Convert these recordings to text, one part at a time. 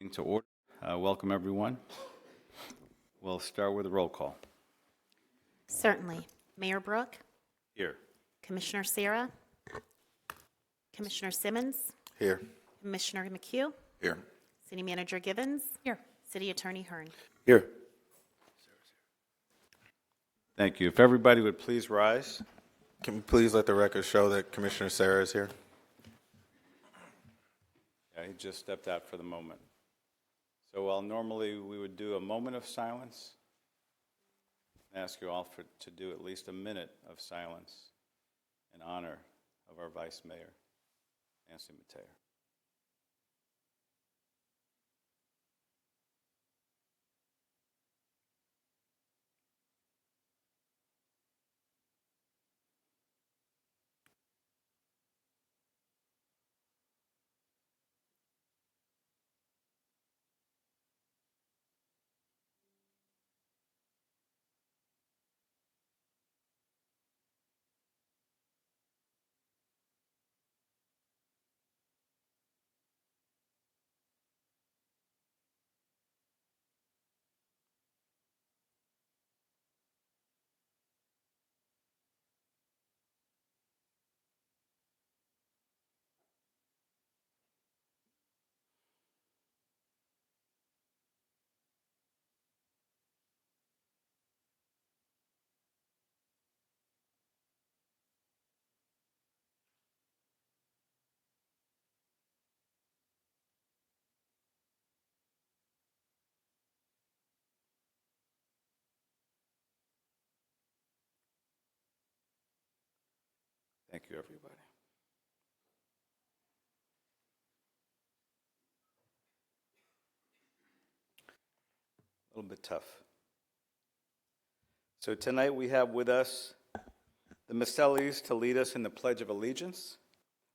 To order. Welcome, everyone. We'll start with a roll call. Certainly. Mayor Brook, Here. Commissioner Sarah, Commissioner Simmons, Here. Commissioner McHugh, Here. City Manager Givens. Here. City Attorney Hearn. Here. Thank you. If everybody would please rise. Can we please let the record show that Commissioner Sarah is here? Yeah, he just stepped out for the moment. So while normally we would do a moment of silence, I ask you all to do at least a minute of silence in honor of our Vice Mayor, Nancy Mateo. Thank you, everybody. A little bit tough. So tonight we have with us the Masellis to lead us in the Pledge of Allegiance.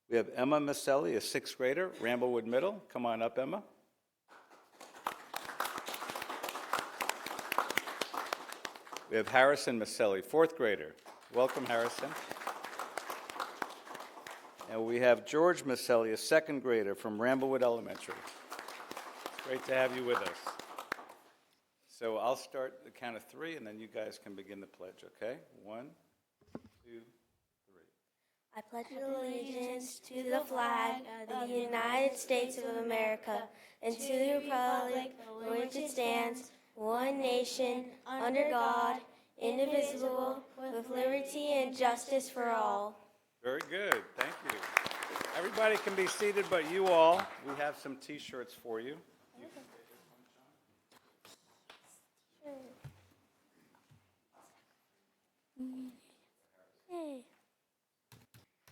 We have Emma Maselli, a sixth grader, Ramblewood Middle. Come on up, Emma. We have Harrison Maselli, fourth grader. Welcome, Harrison. And we have George Maselli, a second grader from Ramblewood Elementary. It's great to have you with us. So I'll start the count of three, and then you guys can begin the pledge, okay? 1, 2, 3. I pledge allegiance to the flag of the United States of America and to the republic for which it stands, one nation, under God, indivisible, with liberty and justice for all. Very good. Thank you. Everybody can be seated, but you all. We have some T-shirts for you. Hey.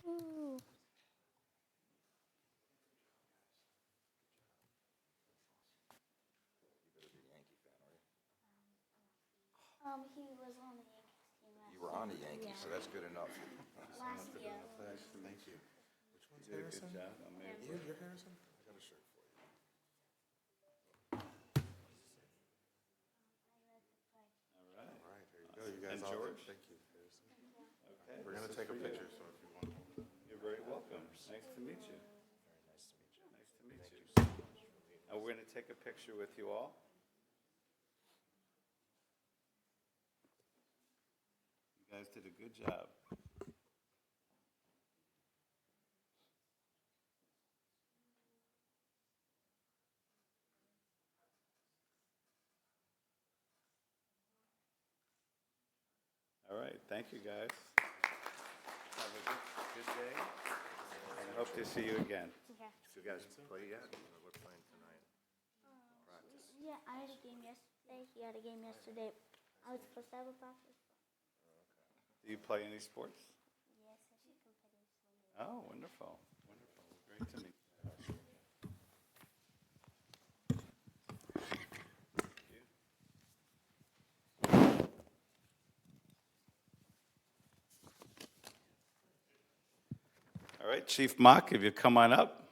Ooh. He was on the Yankees team You were on the Yankees, so that's good enough. last year. Thank you. Which one's You did a good job. Amazing. You're Harrison? I got a shirt for you. All right. All right, there you go. You guys And all. George? Thank you, Harrison. Okay. We're going to take a picture, so if you want to. You're very welcome. Nice to meet you. Very nice to meet you. Nice to meet you. Now we're going to take a picture with you all. You guys did a good job. All right, thank you, guys. Have a good day. And hope to see you again. So you guys play yet? Or we're playing tonight? Practice. Yeah, I had a game yesterday. He had a game yesterday. I was supposed to have a practice. Do you play any sports? Yes, I should competitive. Oh, wonderful, wonderful. Great to meet you. All right, Chief Mock, if you come on up.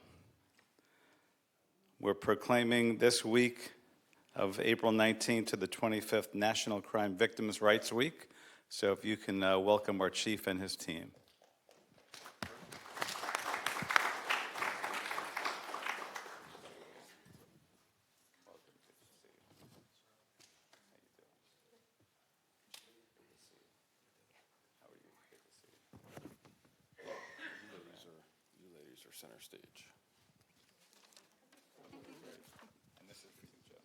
We're proclaiming this week of April 19th to the 25th National Crime Victims' Rights Week. So if you can welcome our chief and his team. center stage. And this is for you, Jeff.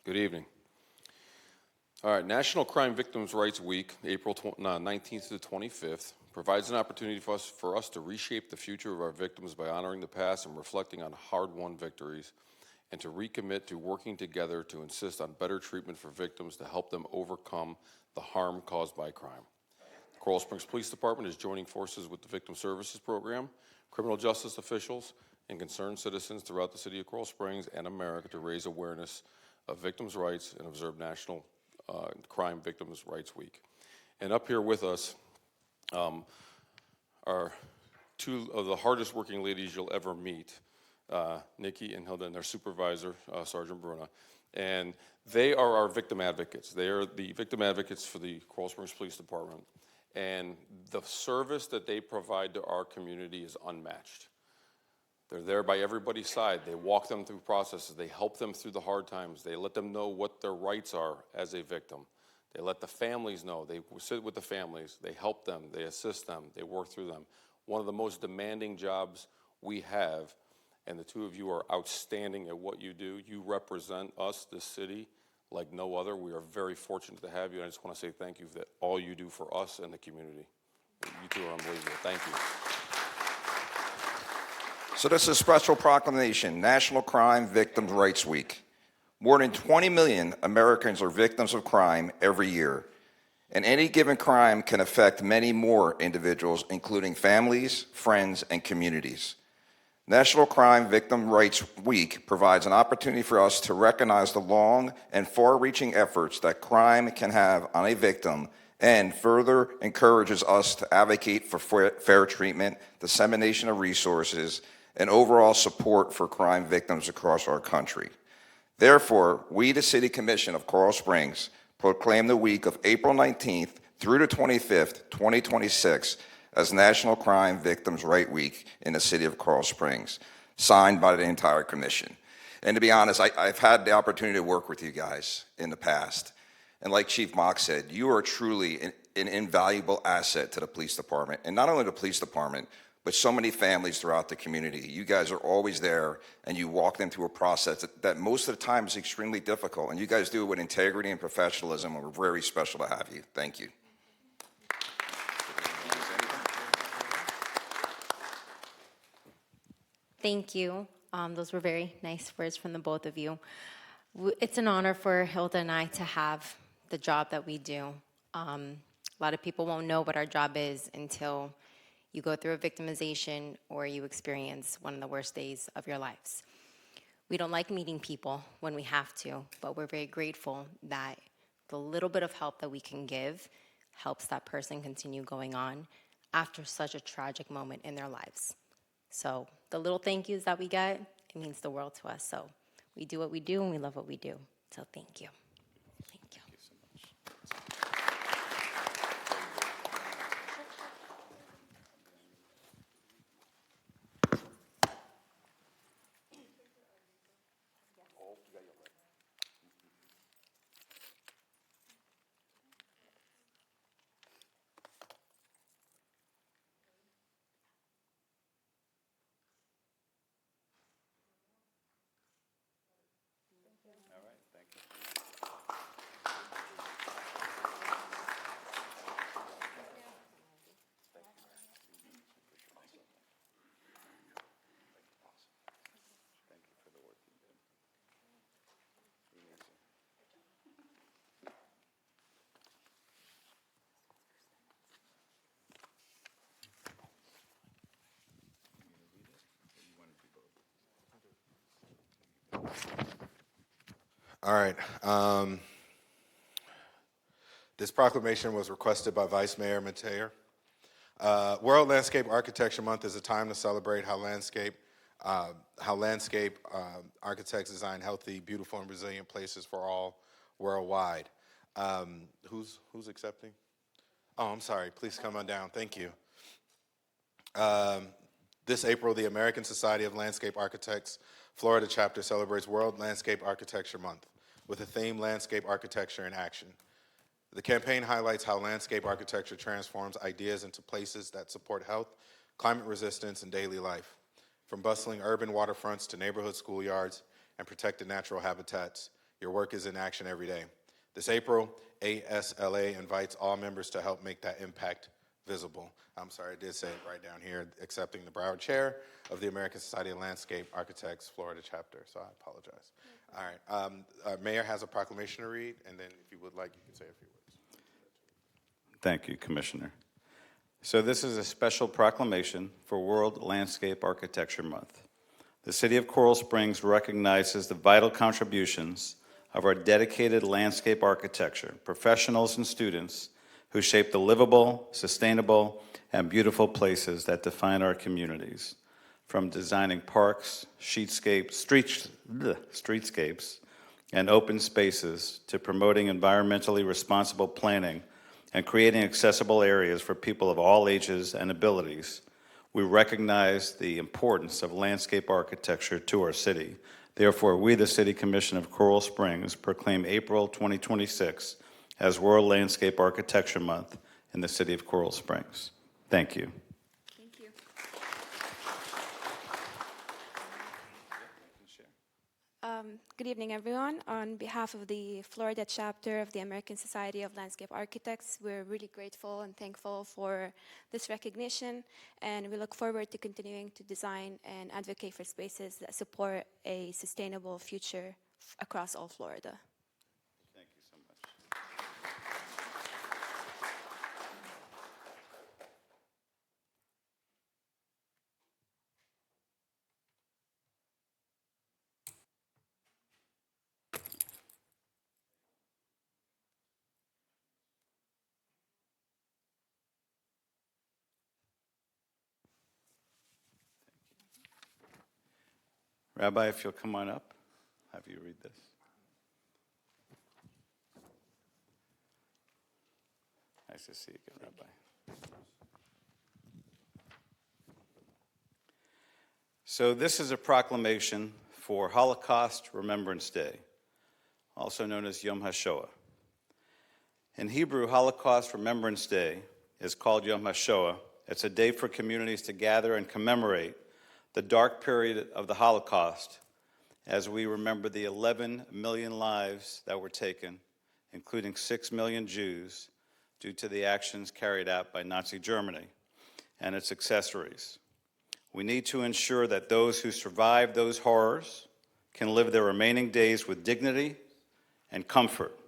Good evening. All right, National Crime Victims' Rights Week, April 19th to the 25th, provides an opportunity for us to reshape the future of our victims by honoring the past and reflecting on hard-won victories, and to recommit to working together to insist on better treatment for victims to help them overcome the harm caused by crime. The Coral Springs Police Department is joining forces with the Victim Services Program, criminal justice officials, and concerned citizens throughout the city of Coral Springs and America to raise awareness of victims' rights and observe National Crime Victims' Rights Week. And up here with us are two of the hardest working ladies you'll ever meet, Nikki and Hilda, and their supervisor, Sergeant Bruna. And they are our victim advocates. They are the victim advocates for the Coral Springs Police Department. And the service that they provide to our community is unmatched. They're there by everybody's side. They walk them through processes. They help them through the hard times. They let them know what their rights are as a victim. They let the families know. They sit with the families. They help them. They assist them. They work through them. One of the most demanding jobs we have, and the two of you are outstanding at what you do. You represent us, this city, like no other. We are very fortunate to have you. I just want to say thank you for that, all you do for us and the community. You two are unbelievable. Thank you. So this is a special proclamation, National Crime Victims' Rights Week. More than 20 million Americans are victims of crime every year, and any given crime can affect many more individuals, including families, friends, and communities. National Crime Victims' Rights Week provides an opportunity for us to recognize the long and far-reaching efforts that crime can have on a victim, and further encourages us to advocate for fair treatment, dissemination of resources, and overall support for crime victims across our country. Therefore, we, the City Commission of Coral Springs, proclaim the week of April 19th through the 25th, 2026, as National Crime Victims' Rights Week in the City of Coral Springs, signed by the entire commission. And to be honest, I've had the opportunity to work with you guys in the past. And like Chief Mock said, you are truly an invaluable asset to the police department. And not only the police department, but so many families throughout the community. You guys are always there, and you walk them through a process that most of the time is extremely difficult. And you guys do it with integrity and professionalism, and we're very special to have you. Thank you. Thank you. Those were very nice words from the both of you. It's an honor for Hilda and I to have the job that we do. A lot of people won't know what our job is until you go through a victimization or you experience one of the worst days of your lives. We don't like meeting people when we have to, but we're very grateful that the little bit of help that we can give helps that person continue going on after such a tragic moment in their lives. So the little thank yous that we get, it means the world to us. So we do what we do, and we love what we do. So thank you. Thank you. All right, thank you. Thank you for the work you did. Amazing. All right. This proclamation was requested by Vice Mayor Mateer. World Landscape Architecture Month is a time to celebrate how landscape architects design healthy, beautiful, and resilient places for all worldwide. Who's accepting? Oh, I'm sorry. Please come on down. Thank you. This April, the American Society of Landscape Architects Florida chapter celebrates World Landscape Architecture Month. with the theme Landscape Architecture in Action. The campaign highlights how landscape architecture transforms ideas into places that support health, climate resistance, and daily life. From bustling urban waterfronts to neighborhood schoolyards and protected natural habitats, your work is in action every day. This April, ASLA invites all members to help make that impact visible. I'm sorry, I did say it right down here, accepting the Broward Chair of the American Society of Landscape Architects, Florida chapter, so I apologize. All right, our mayor has a proclamation to read, and then if you would like, you can say a few words. Thank you, Commissioner. So this is a special proclamation for World Landscape Architecture Month. The City of Coral Springs recognizes the vital contributions of our dedicated landscape architecture, professionals and students who shape the livable, sustainable, and beautiful places that define our communities. From designing parks, streetscapes, and open spaces to promoting environmentally responsible planning and creating accessible areas for people of all ages and abilities, we recognize the importance of landscape architecture to our city. Therefore, we, the City Commission of Coral Springs, proclaim April 2026 as World Landscape Architecture Month in the City of Coral Springs. Thank you. Thank you. Good evening, everyone. On behalf of the Florida chapter of the American Society of Landscape Architects, we're really grateful and thankful for this recognition, and we look forward to continuing to design and advocate for spaces that support a sustainable future across all Florida. Thank you so much. Rabbi, if you'll come on up, have you read this. Nice to see you again, Rabbi. So this is a proclamation for Holocaust Remembrance Day, also known as Yom HaShoah. In Hebrew, Holocaust Remembrance Day is called Yom HaShoah. It's a day for communities to gather and commemorate the dark period of the Holocaust as we remember the 11 million lives that were taken, including 6 million Jews, due to the actions carried out by Nazi Germany and its accessories. We need to ensure that those who survived those horrors can live their remaining days with dignity and comfort.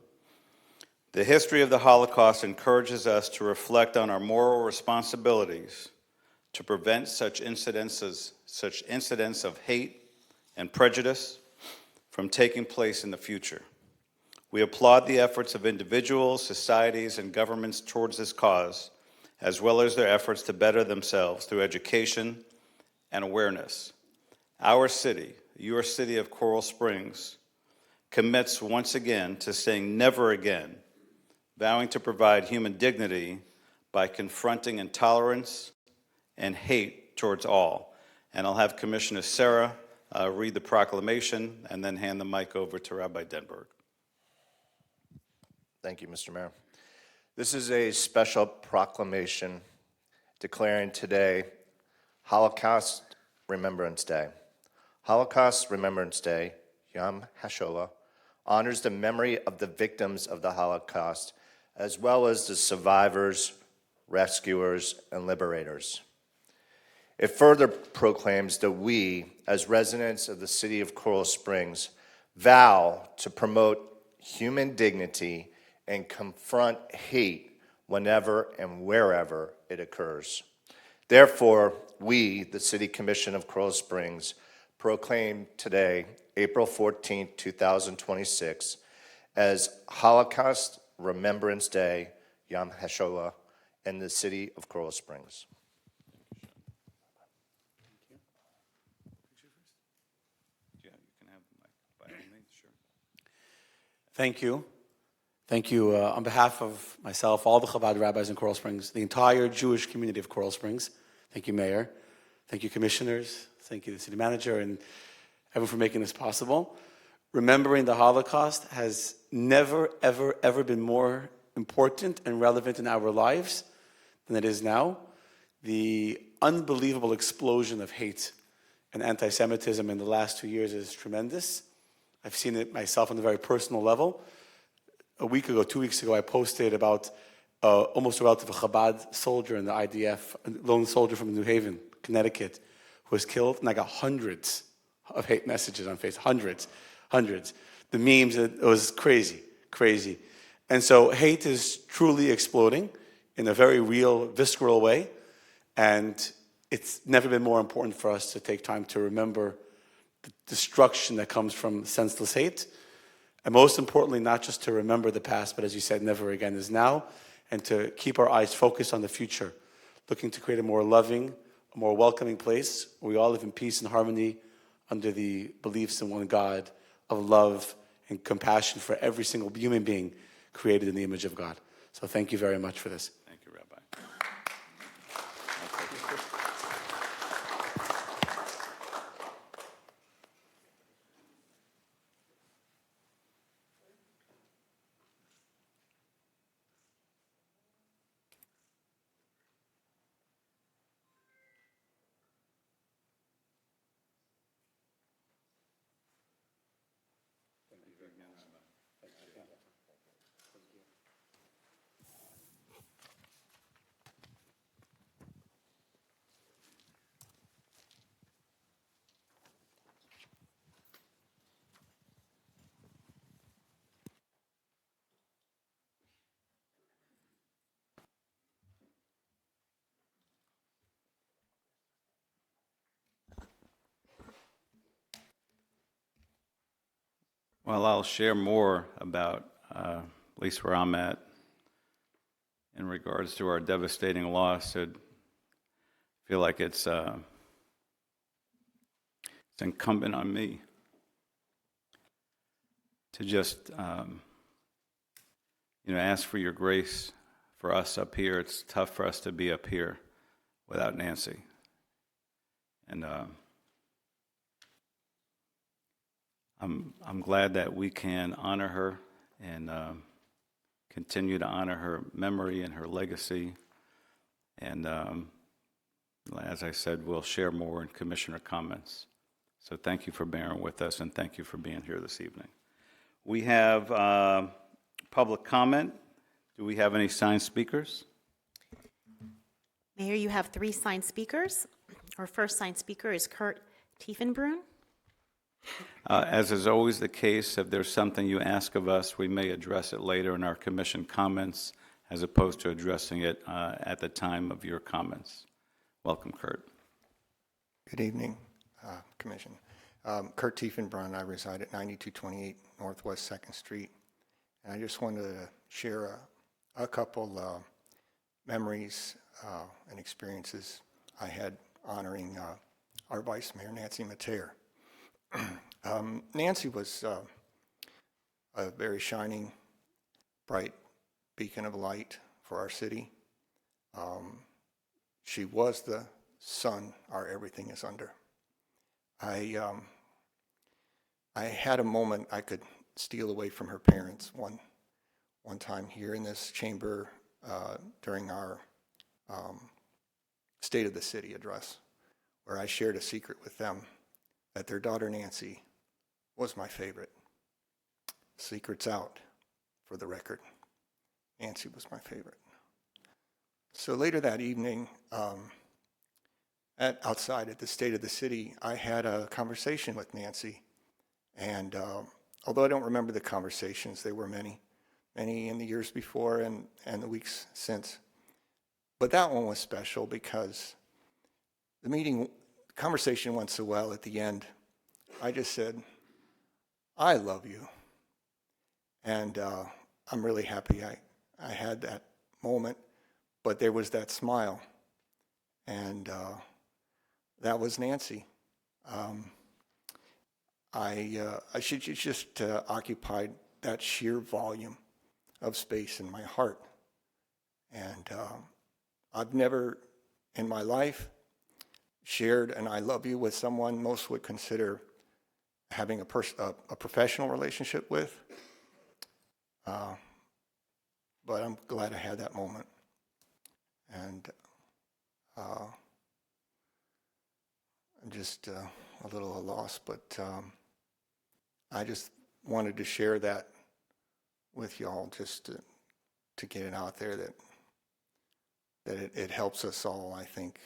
The history of the Holocaust encourages us to reflect on our moral responsibilities to prevent such incidents of hate and prejudice from taking place in the future. We applaud the efforts of individuals, societies, and governments towards this cause, as well as their efforts to better themselves through education and awareness. Our city, your city of Coral Springs, commits once again to saying never again, vowing to provide human dignity by confronting intolerance and hate towards all. And I'll have Commissioner Sarah read the proclamation and then hand the mic over to Rabbi Denberg. Thank you, Mr. Mayor. This is a special proclamation declaring today Holocaust Remembrance Day. Holocaust Remembrance Day, Yom HaShoah, honors the memory of the victims of the Holocaust, as well as the survivors, rescuers, and liberators. It further proclaims that we, as residents of the city of Coral Springs, vow to promote human dignity and confront hate whenever and wherever it occurs. Therefore, we, the City Commission of Coral Springs, proclaim today, April 14, 2026, as Holocaust Remembrance Day, Yom HaShoah, in the city of Coral Springs. Thank you. Thank you on behalf of myself, all the Chabad rabbis in Coral Springs, the entire Jewish community of Coral Springs. Thank you, Mayor. Thank you, commissioners. Thank you, the city manager, and everyone for making this possible. remembering the Holocaust has never, ever, ever been more important and relevant in our lives than it is now. The unbelievable explosion of hate and anti-Semitism in the last 2 years is tremendous. I've seen it myself on a very personal level. A week ago, 2 weeks ago, I posted about almost a relative, a Chabad soldier in the IDF, a lone soldier from New Haven, Connecticut, who was killed, and I got hundreds of hate messages on Facebook, hundreds. The memes, it was crazy. And so hate is truly exploding in a very real, visceral way, and it's never been more important for us to take time to remember the destruction that comes from senseless hate, and most importantly, not just to remember the past, but as you said, never again is now, and to keep our eyes focused on the future, looking to create a more loving, a more welcoming place where we all live in peace and harmony under the beliefs in one God of love and compassion for every single human being created in the image of God. So thank you very much for this. Thank you, Rabbi. Well, I'll share more about at least where I'm at in regards to our devastating loss. I feel like it's incumbent on me to just ask for your grace for us up here. It's tough for us to be up here without Nancy, and I'm glad that we can honor her and continue to honor her memory and her legacy. And as I said, we'll share more in commissioner comments. So thank you for bearing with us, and thank you for being here this evening. We have public comment. Do we have any signed speakers? Mayor, you have 3 signed speakers. Our first signed speaker is Kurt Tiefenbrun. As is always the case, if there's something you ask of us, we may address it later in our commission comments as opposed to addressing it at the time of your comments. Welcome, Kurt. Good evening, Commission. Kurt Tiefenbrun. I reside at 9228 Northwest 2nd Street. And I just wanted to share a couple memories and experiences I had honoring our Vice Mayor, Nancy Mateer. Nancy was a very shining, bright beacon of light for our city. She was the sun our everything is under. I had a moment I could steal away from her parents one time here in this chamber during our State of the City address, where I shared a secret with them that their daughter Nancy was my favorite. Secret's out, for the record. Nancy was my favorite. So later that evening, outside at the State of the City, I had a conversation with Nancy. And although I don't remember the conversations, there were many in the years before and the weeks since. But that one was special because the conversation went so well at the end. I just said, I love you. And I'm really happy I had that moment. But there was that smile. And that was Nancy. She just occupied that sheer volume of space in my heart. And I've never in my life shared an I love you with someone most would consider having a professional relationship with. But I'm glad I had that moment. And I'm just a little at a loss, but I just wanted to share that with y'all, just to get it out there that it helps us all, I think,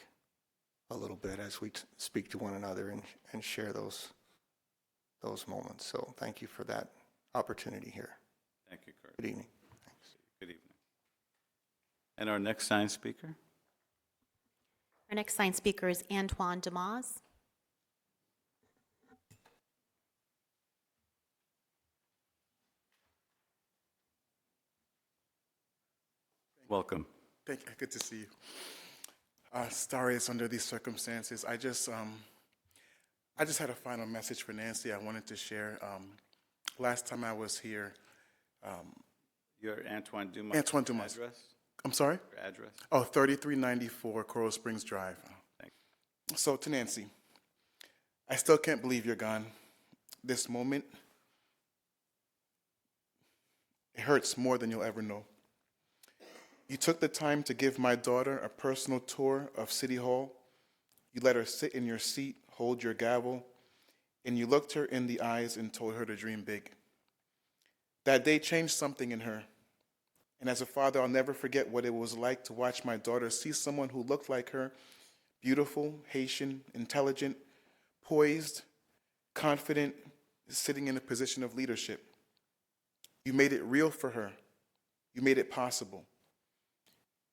a little bit as we speak to one another and share those moments. So thank you for that opportunity here. Thank you, Kurt. Good evening. Good evening. And our next signed speaker? Our next signed speaker is Antoine Damas. Welcome. Thank you. Good to see you. Sorry it's under these circumstances. I just had a final message for Nancy I wanted to share. Last time I was here. You're Antoine Dumas. Antoine Dumas. Address? I'm sorry? Your address? Oh, 3394 Coral Springs Drive. Thank you. So to Nancy, I still can't believe you're gone. This moment, it hurts more than you'll ever know. You took the time to give my daughter a personal tour of City Hall. You let her sit in your seat, hold your gavel, and you looked her in the eyes and told her to dream big. That day changed something in her. And as a father, I'll never forget what it was like to watch my daughter see someone who looked like her, beautiful, Haitian, intelligent, poised, confident, sitting in a position of leadership. You made it real for her. You made it possible.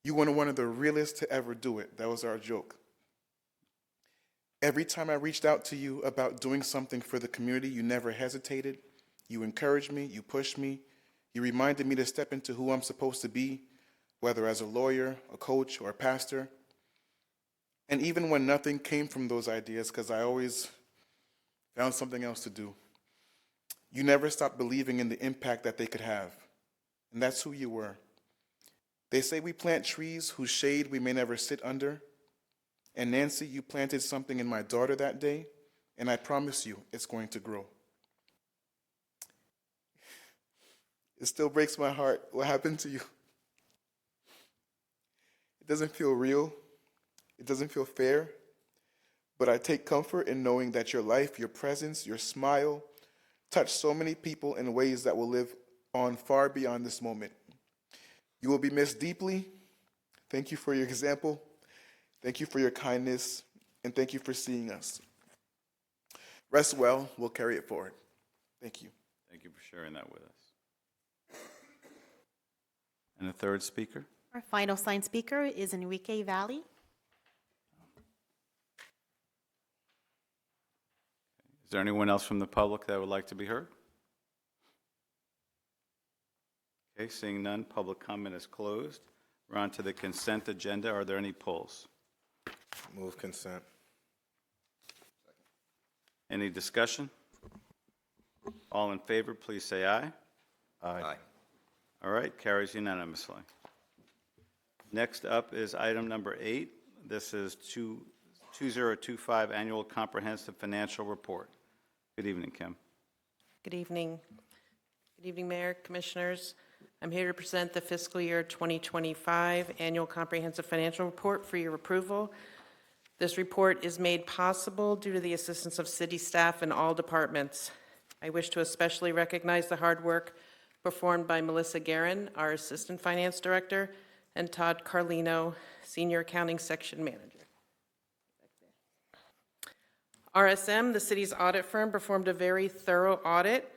You were one of the realest to ever do it. That was our joke. Every time I reached out to you about doing something for the community, you never hesitated. You encouraged me, you pushed me, you reminded me to step into who I'm supposed to be, whether as a lawyer, a coach, or a pastor. And even when nothing came from those ideas, because I always found something else to do, you never stopped believing in the impact that they could have. And that's who you were. They say we plant trees whose shade we may never sit under. And Nancy, you planted something in my daughter that day, and I promise you it's going to grow. It still breaks my heart what happened to you. It doesn't feel real. It doesn't feel fair. But I take comfort in knowing that your life, your presence, your smile touched so many people in ways that will live on far beyond this moment. You will be missed deeply. Thank you for your example. Thank you for your kindness. And thank you for seeing us. Rest well. We'll carry it forward. Thank you. Thank you for sharing that with us. And the third speaker? Our final signed speaker is Enrique Valley. Is there anyone else from the public that would like to be heard? Okay, seeing none, public comment is closed. We're on to the consent agenda. Are there any polls? Move consent. Any discussion? All in favor, please say aye. Aye. All right, carries unanimously. Next up is item number 8. This is 2025 Annual Comprehensive Financial Report. Good evening, Kim. Good evening. Good evening, Mayor, Commissioners. I'm here to present the fiscal year 2025 Annual Comprehensive Financial Report for your approval. This report is made possible due to the assistance of city staff in all departments. I wish to especially recognize the hard work performed by Melissa Guerin, our Assistant Finance Director, and Todd Carlino, Senior Accounting Section Manager. RSM, the city's audit firm, performed a very thorough audit.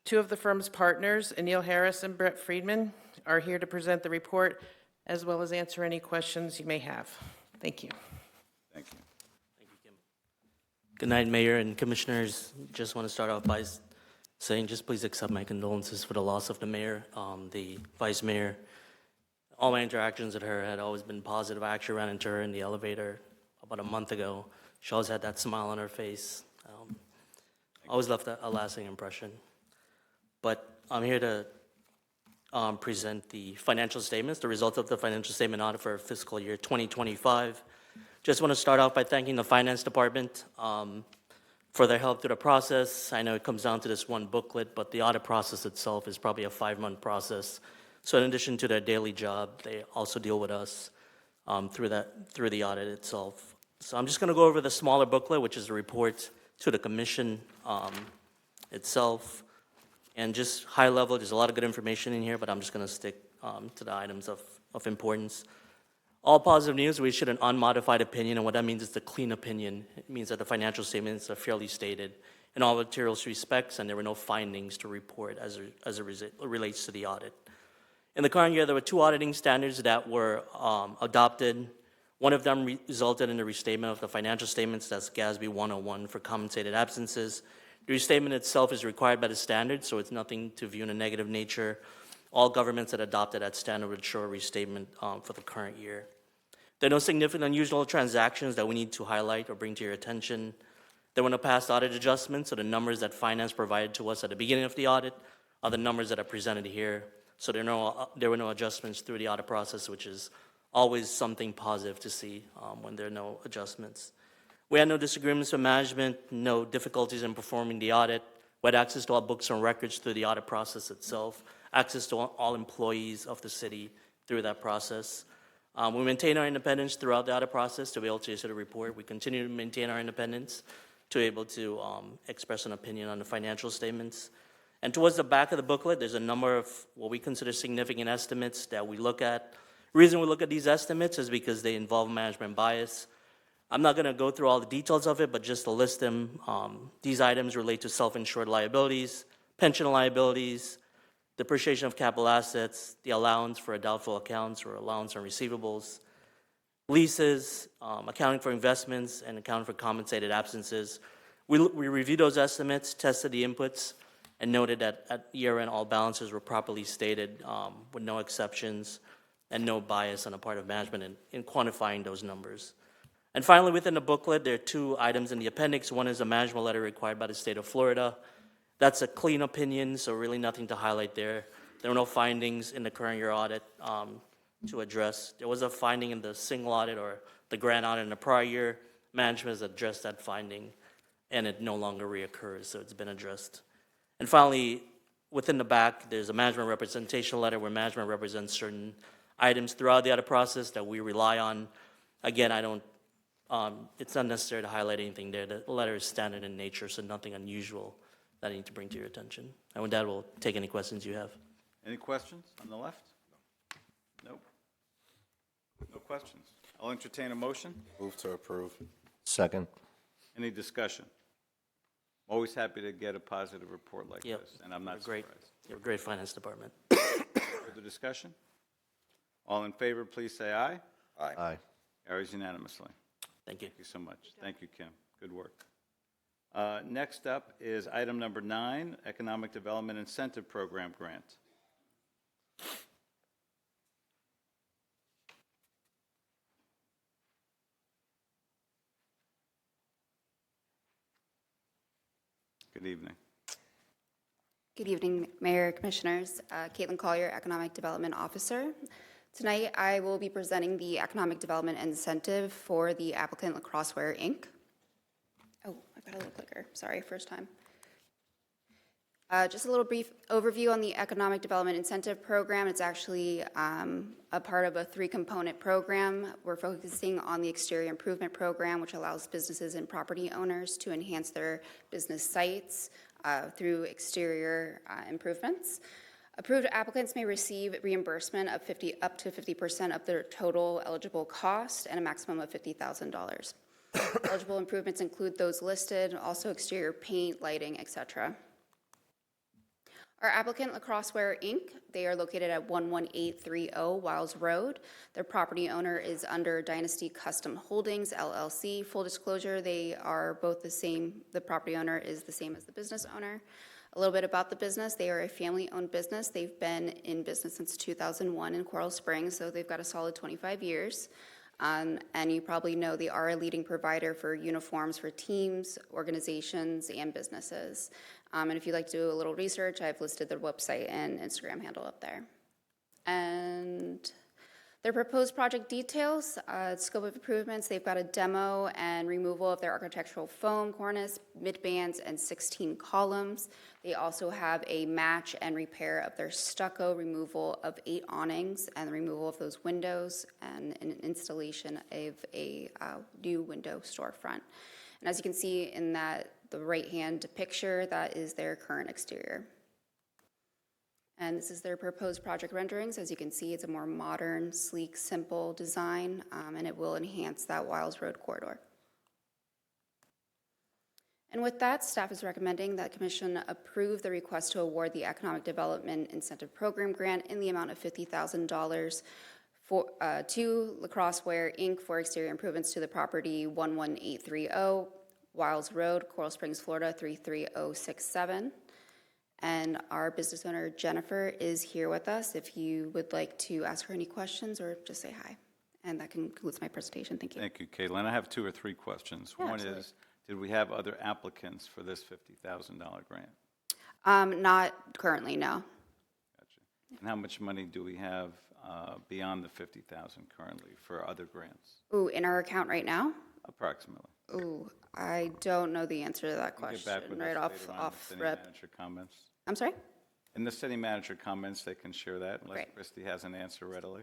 Two of the firm's partners, Anil Harris and Brett Friedman, are here to present the report as well as answer any questions you may have. Thank you. Thank you. Thank you, Kim. Good night, Mayor and Commissioners. Just want to start off by saying just please accept my condolences for the loss of the mayor, the vice mayor. All my interactions with her had always been positive. I actually ran into her in the elevator about a month ago. She always had that smile on her face. Always left a lasting impression. But I'm here to present the financial statements, the results of the financial statement audit for fiscal year 2025. Just want to start off by thanking the Finance Department for their help through the process. I know it comes down to this one booklet, but the audit process itself is probably a 5-month process. So in addition to their daily job, they also deal with us through the audit itself. So I'm just going to go over the smaller booklet, which is a report to the commission itself. And just high level, there's a lot of good information in here, but I'm just going to stick to the items of importance. All positive news, we issued an unmodified opinion, and what that means is the clean opinion. It means that the financial statements are fairly stated in all material respects, and there were no findings to report as it relates to the audit. In the current year, there were 2 auditing standards that were adopted. One of them resulted in the restatement of the financial statements, that's GASB 101 for compensated absences. The restatement itself is required by the standard, so it's nothing to view in a negative nature. All governments that adopted that standard would show a restatement for the current year. There are no significant unusual transactions that we need to highlight or bring to your attention. There were no past audit adjustments, so the numbers that finance provided to us at the beginning of the audit are the numbers that are presented here. So there were no adjustments through the audit process, which is always something positive to see when there are no adjustments. We had no disagreements with management, no difficulties in performing the audit. We had access to all books and records through the audit process itself, access to all employees of the city through that process. We maintain our independence throughout the audit process to be able to issue the report. We continue to maintain our independence to be able to express an opinion on the financial statements. And towards the back of the booklet, there's a number of what we consider significant estimates that we look at. The reason we look at these estimates is because they involve management bias. I'm not going to go through all the details of it, but just to list them, these items relate to self-insured liabilities, pension liabilities, depreciation of capital assets, the allowance for doubtful accounts or allowance on receivables, leases, accounting for investments, and accounting for compensated absences. We reviewed those estimates, tested the inputs, and noted that at year-end all balances were properly stated with no exceptions and no bias on the part of management in quantifying those numbers. And finally, within the booklet, there are 2 items in the appendix. One is a management letter required by the state of Florida. That's a clean opinion, so really nothing to highlight there. There were no findings in the current year audit to address. There was a finding in the single audit or the grand audit in the prior year. Management has addressed that finding, and it no longer reoccurs, so it's been addressed. And finally, within the back, there's a management representation letter where management represents certain items throughout the audit process that we rely on. Again, it's not necessary to highlight anything there. The letter is standard in nature, so nothing unusual that I need to bring to your attention. And with that, we'll take any questions you have. Any questions on the left? Nope. No questions. I'll entertain a motion. Move to approve. Second. Any discussion? Always happy to get a positive report like Yep. this, and I'm not Great. surprised. You have a great finance department. Further discussion? All in favor, please say aye. Aye. Carries unanimously. Thank you. Thank you so much. Thank you, Kim. Good work. Next up is item number 9, Economic Development Incentive Program Grant. Good evening. Good evening, Mayor, Commissioners. Caitlin Collier, Economic Development Officer. Tonight, I will be presenting the Economic Development Incentive for the applicant Lacrosseware, Inc. Oh, I've got a little clicker. Sorry, first time. Just a little brief overview on the Economic Development Incentive Program. It's actually a part of a 3-component program. We're focusing on the Exterior Improvement Program, which allows businesses and property owners to enhance their business sites through exterior improvements. Approved applicants may receive reimbursement of up to 50% of their total eligible cost and a maximum of $50,000. Eligible improvements include those listed, also exterior paint, lighting, etc. Our applicant, Lacrosseware, Inc., they are located at 11830 Wiles Road. Their property owner is under Dynasty Custom Holdings, LLC. Full disclosure, they are both the same. The property owner is the same as the business owner. A little bit about the business. They are a family-owned business. They've been in business since 2001 in Coral Springs, so they've got a solid 25 years. And you probably know they are a leading provider for uniforms for teams, organizations, and businesses. And if you'd like to do a little research, I've listed their website and Instagram handle up there. And Their proposed project details, scope of improvements, they've got a demo and removal of their architectural foam cornice, mid-bands, and 16 columns. They also have a match and repair of their stucco, removal of 8 awnings, and the removal of those windows, and an installation of a new window storefront. And as you can see in the right-hand picture, that is their current exterior. And this is their proposed project renderings. As you can see, it's a more modern, sleek, simple design, and it will enhance that Wiles Road corridor. And with that, staff is recommending that Commission approve the request to award the Economic Development Incentive Program grant in the amount of $50,000 to La Crosse Ware, Inc. for exterior improvements to the property 11830 Wiles Road, Coral Springs, Florida 33067. And our business owner, Jennifer, is here with us if you would like to ask her any questions or just say hi. And that concludes my presentation. Thank you. Thank you, Caitlin. I have 2 or 3 questions. Yeah, One absolutely. is, did we have other applicants for this $50,000 grant? Not currently, no. Gotcha. And how much money do we have beyond the $50,000 currently for other grants? Ooh, in our account right now? Approximately. Ooh, I don't know the answer to that Can you question get back with right us off later on in the city rep. manager comments? I'm sorry? In the city manager comments, they can share that unless Great. Christie has an answer readily.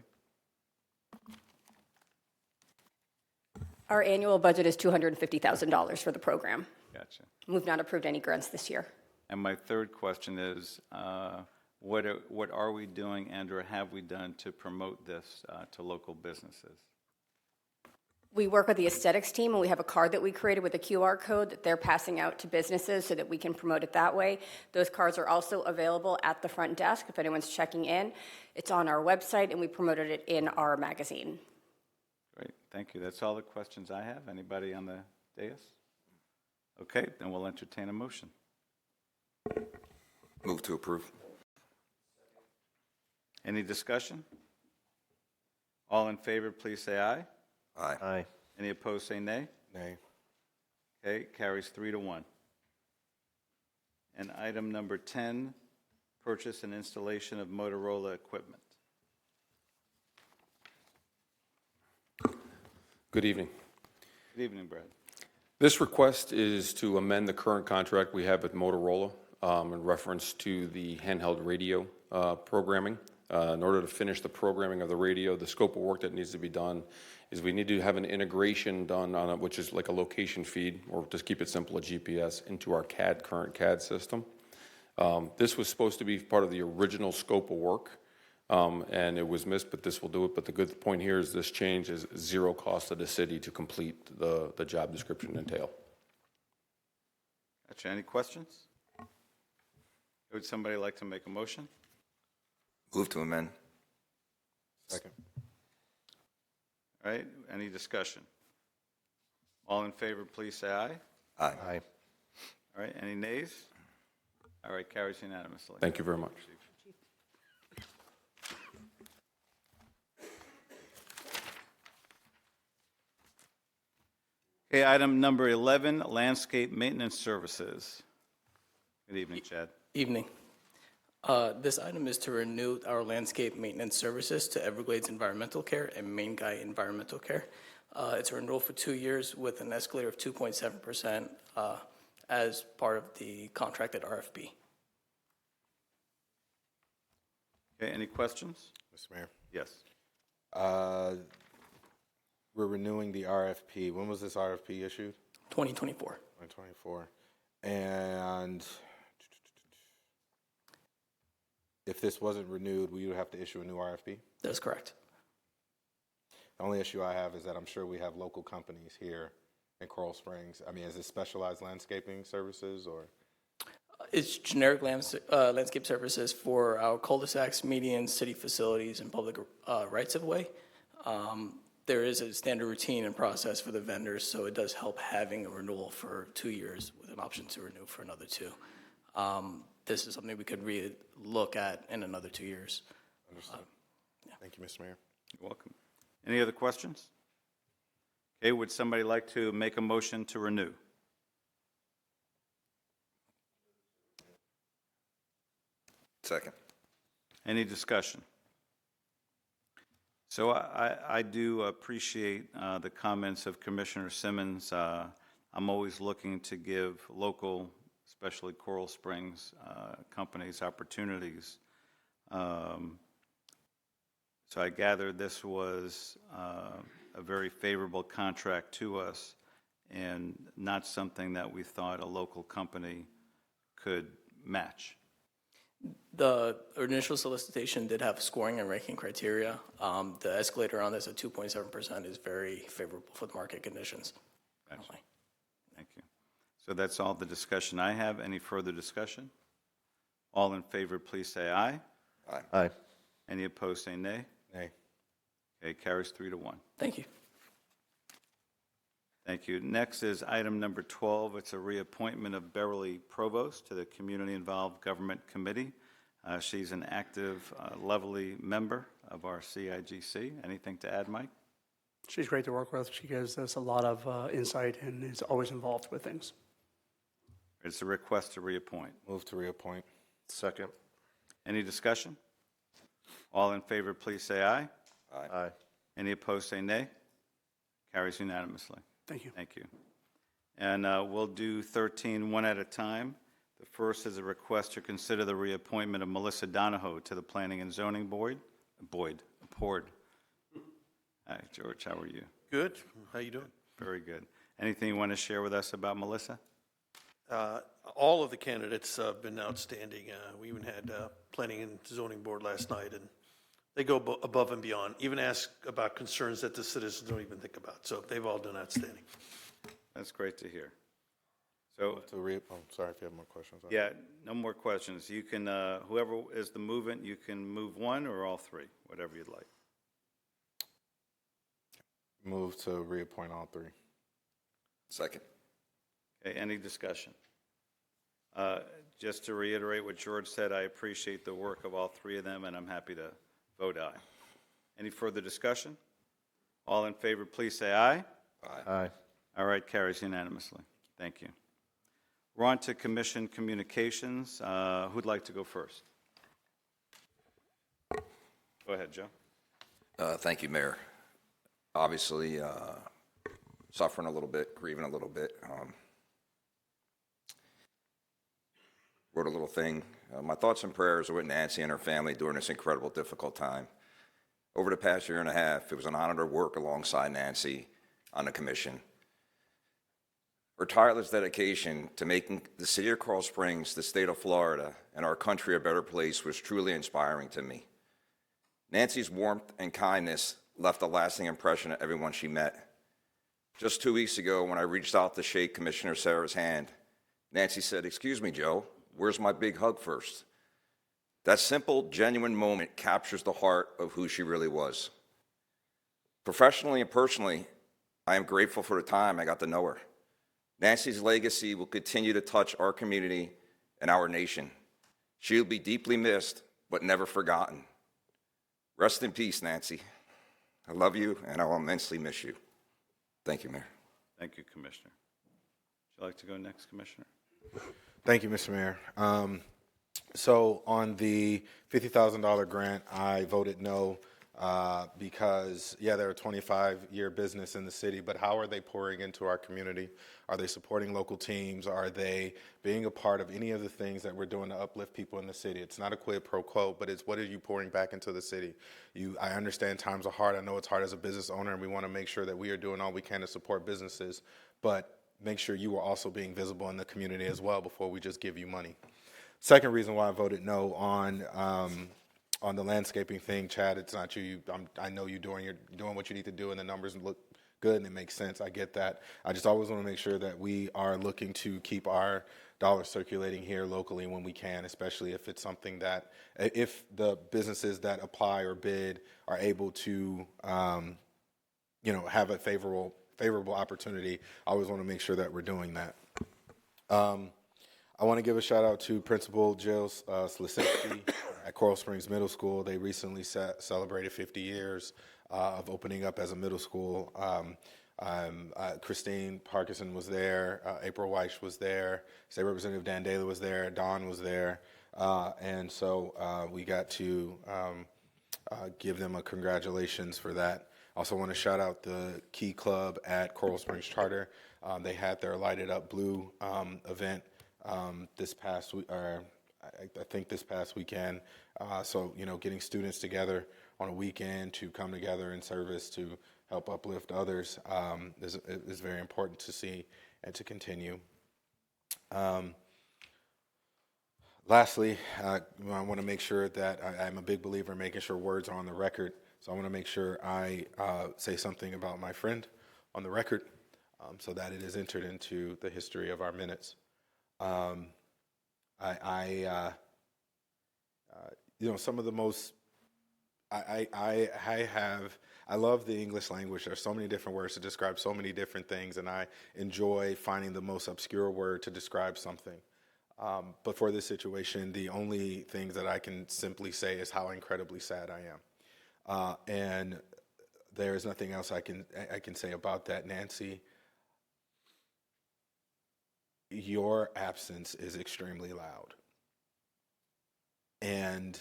Our annual budget is $250,000 for the program. Gotcha. We've not approved any grants this year. And my third question is, what are we doing and/or have we done to promote this to local businesses? We work with the aesthetics team, and we have a card that we created with a QR code that they're passing out to businesses so that we can promote it that way. Those cards are also available at the front desk if anyone's checking in. It's on our website, and we promoted it in our magazine. Great, thank you. That's all the questions I have. Anybody on the dais? Okay, then we'll entertain a motion. Move to approve. Any discussion? All in favor, please say aye. Aye. Aye. Any opposed, say nay. Nay. Okay, carries 3-1. And item number 10, purchase and installation of Motorola equipment. Good evening. Good evening, Brad. This request is to amend the current contract we have with Motorola in reference to the handheld radio programming. In order to finish the programming of the radio, the scope of work that needs to be done is we need to have an integration done on it, which is like a location feed, or just keep it simple, a GPS, into our current CAD system. This was supposed to be part of the original scope of work, and it was missed, but this will do it. But the good point here is this change is zero cost to the city to complete the job description entail. Gotcha. Any questions? Would somebody like to make a motion? Move to amend. Second. All right, any discussion? All in favor, please say aye. Aye. Aye. All right, any nays? All right, carries unanimously. Thank you very much. Okay, item number 11, landscape maintenance services. Good evening, Chad. Evening. This item is to renew our landscape maintenance services to Everglades Environmental Care and Main Guy Environmental Care. It's a renewal for 2 years with an escalator of 2.7% as part of the contracted RFP. Okay, any questions? Mr. Mayor. Yes. We're renewing the RFP. When was this RFP issued? 2024. 2024. And if this wasn't renewed, we would have to issue a new RFP? That's correct. The only issue I have is that I'm sure we have local companies here in Coral Springs. I mean, is this specialized landscaping services or? It's generic landscape services for our cul-de-sacs, medians, city facilities, and public rights-of-way. There is a standard routine and process for the vendors, so it does help having a renewal for 2 years with an option to renew for another 2. This is something we could look at in another 2 years. Understood. Thank you, Mr. Mayor. You're welcome. Any other questions? Okay, would somebody like to make a motion to renew? Second. Any discussion? So I do appreciate the comments of Commissioner Simmons. I'm always looking to give local, especially Coral Springs companies, opportunities. So I gather this was a very favorable contract to us and not something that we thought a local company could match. The initial solicitation did have scoring and ranking criteria. The escalator on this at 2.7% is very favorable for the market conditions. Gotcha. Thank you. So that's all the discussion I have. Any further discussion? All in favor, please say aye. Aye. Aye. Any opposed, say nay. Nay. Okay, carries 3-1. Thank you. Thank you. Next is item number 12. It's a reappointment of Beverly Provost to the Community Involved Government Committee. She's an active, lovely member of our CIGC. Anything to add, Mike? She's great to work with. She gives us a lot of insight and is always involved with things. It's a request to reappoint. Move to reappoint. Second. Any discussion? All in favor, please say aye. Aye. Aye. Any opposed, say nay. Carries unanimously. Thank you. Thank you. And we'll do 13 one at a time. The first is a request to consider the reappointment of Melissa Donahoe to the Planning and Zoning Board. Hi, George, how are you? Good. How you doing? Very good. Anything you want to share with us about Melissa? All of the candidates have been outstanding. We even had Planning and Zoning Board last night, and they go above and beyond, even ask about concerns that the citizens don't even think about. So they've all done outstanding. That's great to hear. So, I'm sorry if you have more questions. yeah, no more questions. You can, whoever is the movement, you can move one or all three, whatever you'd like. Move to reappoint all three. Second. Okay, any discussion? Just to reiterate what George said, I appreciate the work of all three of them, and I'm happy to vote aye. Any further discussion? All in favor, please say aye. Aye. Aye. All right, carries unanimously. Thank you. We're on to Commission Communications. Who'd like to go first? Go ahead, Joe. Thank you, Mayor. Obviously, suffering a little bit, grieving a little bit. Wrote a little thing. My thoughts and prayers are with Nancy and her family during this incredible, difficult time. Over the past year and a half, it was an honor to work alongside Nancy on the commission. Her tireless dedication to making the city of Coral Springs, the state of Florida, and our country a better place was truly inspiring to me. Nancy's warmth and kindness left a lasting impression on everyone she met. Just 2 weeks ago, when I reached out to shake Commissioner Sarah's hand, Nancy said, "Excuse me, Joe, where's my big hug first?" That simple, genuine moment captures the heart of who she really was. Professionally and personally, I am grateful for the time I got to know her. Nancy's legacy will continue to touch our community and our nation. She will be deeply missed, but never forgotten. Rest in peace, Nancy. I love you, and I will immensely miss you. Thank you, Mayor. Thank you, Commissioner. Would you like to go next, Commissioner? Thank you, Mr. Mayor. So on the $50,000 grant, I voted no because, yeah, they're a 25-year business in the city, but how are they pouring into our community? Are they supporting local teams? Are they being a part of any of the things that we're doing to uplift people in the city? It's not a quid pro quo, but it's what are you pouring back into the city? I understand times are hard. I know it's hard as a business owner, and we want to make sure that we are doing all we can to support businesses, but make sure you are also being visible in the community as well before we just give you money. Second reason why I voted no on the landscaping thing, Chad, it's not you. I know you're doing what you need to do, and the numbers look good, and it makes sense. I get that. I just always want to make sure that we are looking to keep our dollars circulating here locally when we can, especially if it's something that, if the businesses that apply or bid are able to, have a favorable opportunity. I always want to make sure that we're doing that. I want to give a shout out to Principal Jill Slasinski at Coral Springs Middle School. They recently celebrated 50 years of opening up as a middle school. Christine Parkinson was there, April Weiss was there, State Representative Dan Daly was there, Don was there, and so we got to give them a congratulations for that. Also want to shout out the Key Club at Coral Springs Charter. They had their Lighted Up Blue event this past week, or I think this past weekend. So, getting students together on a weekend to come together in service to help uplift others is very important to see and to continue. Lastly, I want to make sure that I'm a big believer in making sure words are on the record. So I want to make sure I say something about my friend on the record so that it is entered into the history of our minutes. Some of the most, I love the English language. There's so many different words to describe so many different things, and I enjoy finding the most obscure word to describe something. But for this situation, the only things that I can simply say is how incredibly sad I am. And there is nothing else I can say about that. Nancy, your absence is extremely loud. And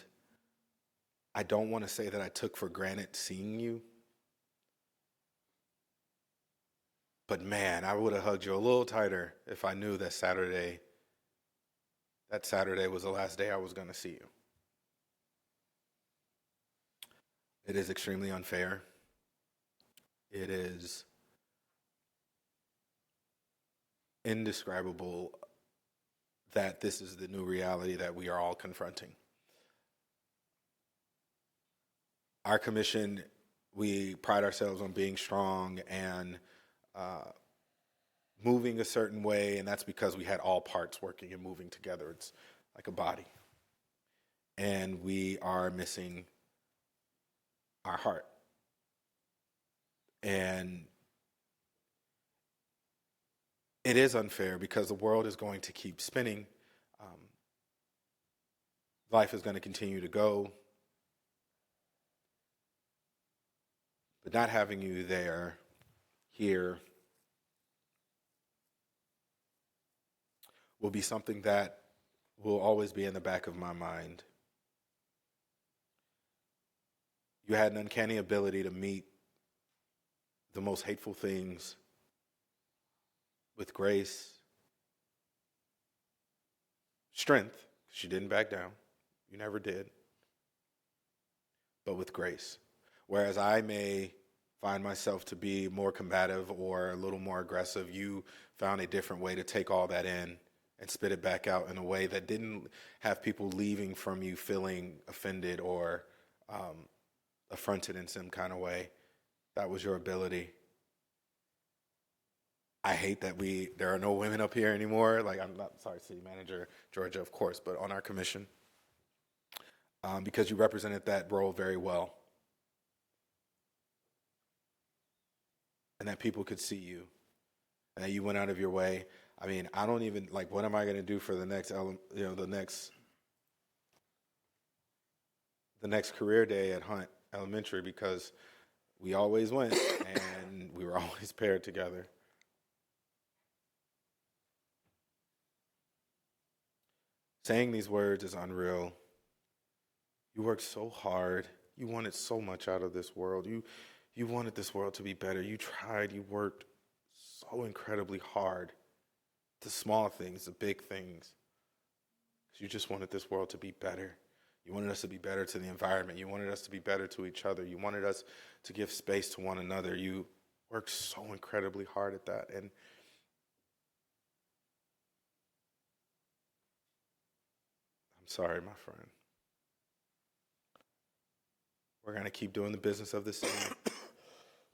I don't want to say that I took for granted seeing you, but man, I would have hugged you a little tighter if I knew that Saturday was the last day I was going to see you. It is extremely unfair. It is indescribable that this is the new reality that we are all confronting. Our commission, we pride ourselves on being strong and moving a certain way, and that's because we had all parts working and moving together. It's like a body. And we are missing our heart. And it is unfair because the world is going to keep spinning. Life is going to continue to go. But not having you there, here, will be something that will always be in the back of my mind. You had an uncanny ability to meet the most hateful things with grace, strength, because you didn't back down. You never did. But with grace. Whereas I may find myself to be more combative or a little more aggressive, you found a different way to take all that in and spit it back out in a way that didn't have people leaving from you feeling offended or affronted in some kind of way. That was your ability. I hate that there are no women up here anymore. I'm not sorry, City Manager Georgia, of course, but on our commission. Because you represented that role very well. And that people could see you. And that you went out of your way. I mean, I don't even, what am I going to do for the next career day at Hunt Elementary, because we always went and we were always paired together. Saying these words is unreal. You worked so hard. You wanted so much out of this world. You wanted this world to be better. You tried. You worked so incredibly hard. The small things, the big things. You just wanted this world to be better. You wanted us to be better to the environment. You wanted us to be better to each other. You wanted us to give space to one another. You worked so incredibly hard at that. And I'm sorry, my friend. We're going to keep doing the business of the city.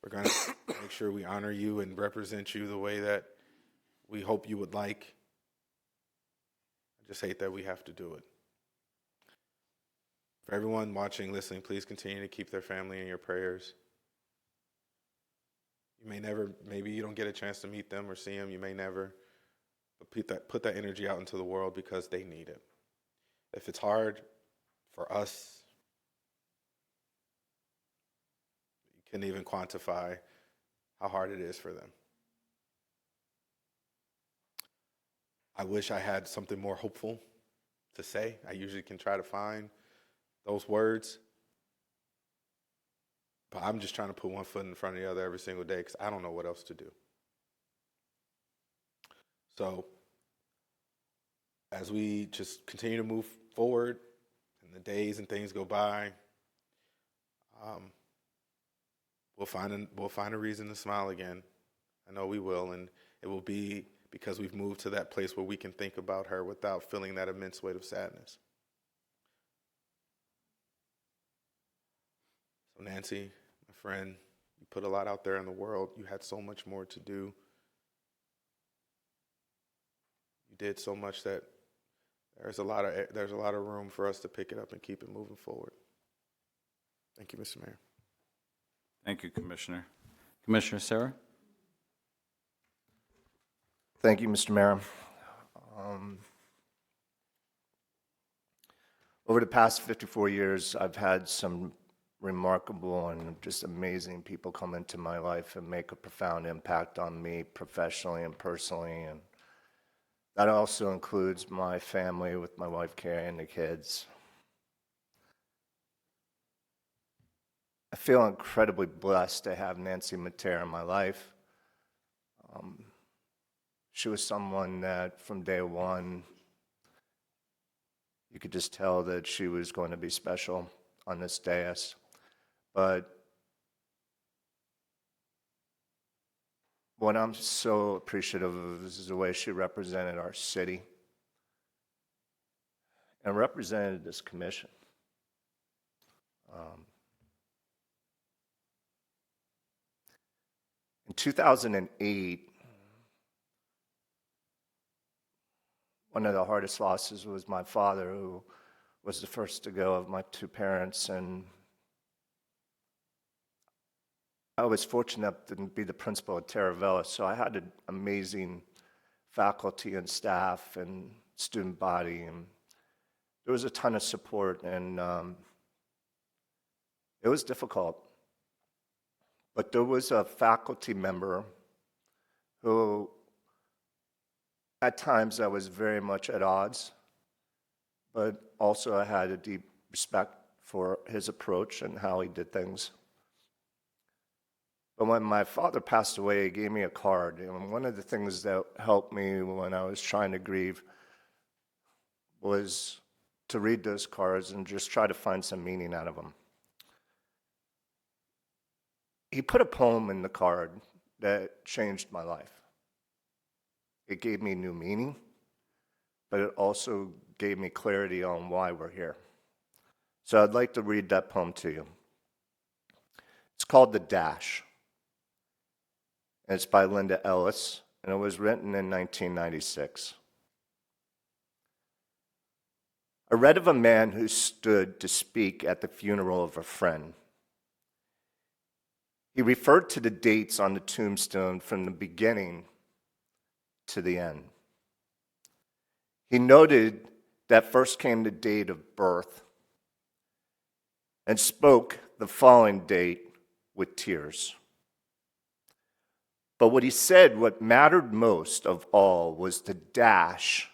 We're going to make sure we honor you and represent you the way that we hope you would like. I just hate that we have to do it. For everyone watching, listening, please continue to keep their family in your prayers. You may never, maybe you don't get a chance to meet them or see them. You may never, but put that energy out into the world because they need it. If it's hard for us, you can't even quantify how hard it is for them. I wish I had something more hopeful to say. I usually can try to find those words. But I'm just trying to put one foot in front of the other every single day because I don't know what else to do. So as we just continue to move forward and the days and things go by, we'll find a reason to smile again. I know we will, and it will be because we've moved to that place where we can think about her without feeling that immense weight of sadness. So Nancy, my friend, you put a lot out there in the world. You had so much more to do. You did so much that there's a lot of room for us to pick it up and keep it moving forward. Thank you, Mr. Mayor. Thank you, Commissioner. Commissioner Sarah? Thank you, Mr. Mayor. Over the past 54 years, I've had some remarkable and just amazing people come into my life and make a profound impact on me professionally and personally. And that also includes my family with my wife, Carrie, and the kids. I feel incredibly blessed to have Nancy Matera in my life. She was someone that from day one, you could just tell that she was going to be special on this dais. But what I'm so appreciative of is the way she represented our city and represented this commission. In 2008, one of the hardest losses was my father, who was the first to go of my two parents, and I was fortunate to be the principal at Taravella, so I had an amazing faculty and staff and student body, and there was a ton of support, and it was difficult. But there was a faculty member who, at times, I was very much at odds, but also I had a deep respect for his approach and how he did things. But when my father passed away, he gave me a card. And one of the things that helped me when I was trying to grieve was to read those cards and just try to find some meaning out of them. He put a poem in the card that changed my life. It gave me new meaning, but it also gave me clarity on why we're here. So I'd like to read that poem to you. It's called The Dash. And it's by Linda Ellis, and it was written in 1996. I read of a man who stood to speak at the funeral of a friend. He referred to the dates on the tombstone from the beginning to the end. He noted that first came the date of birth and spoke the following date with tears. But what he said, what mattered most of all, was the dash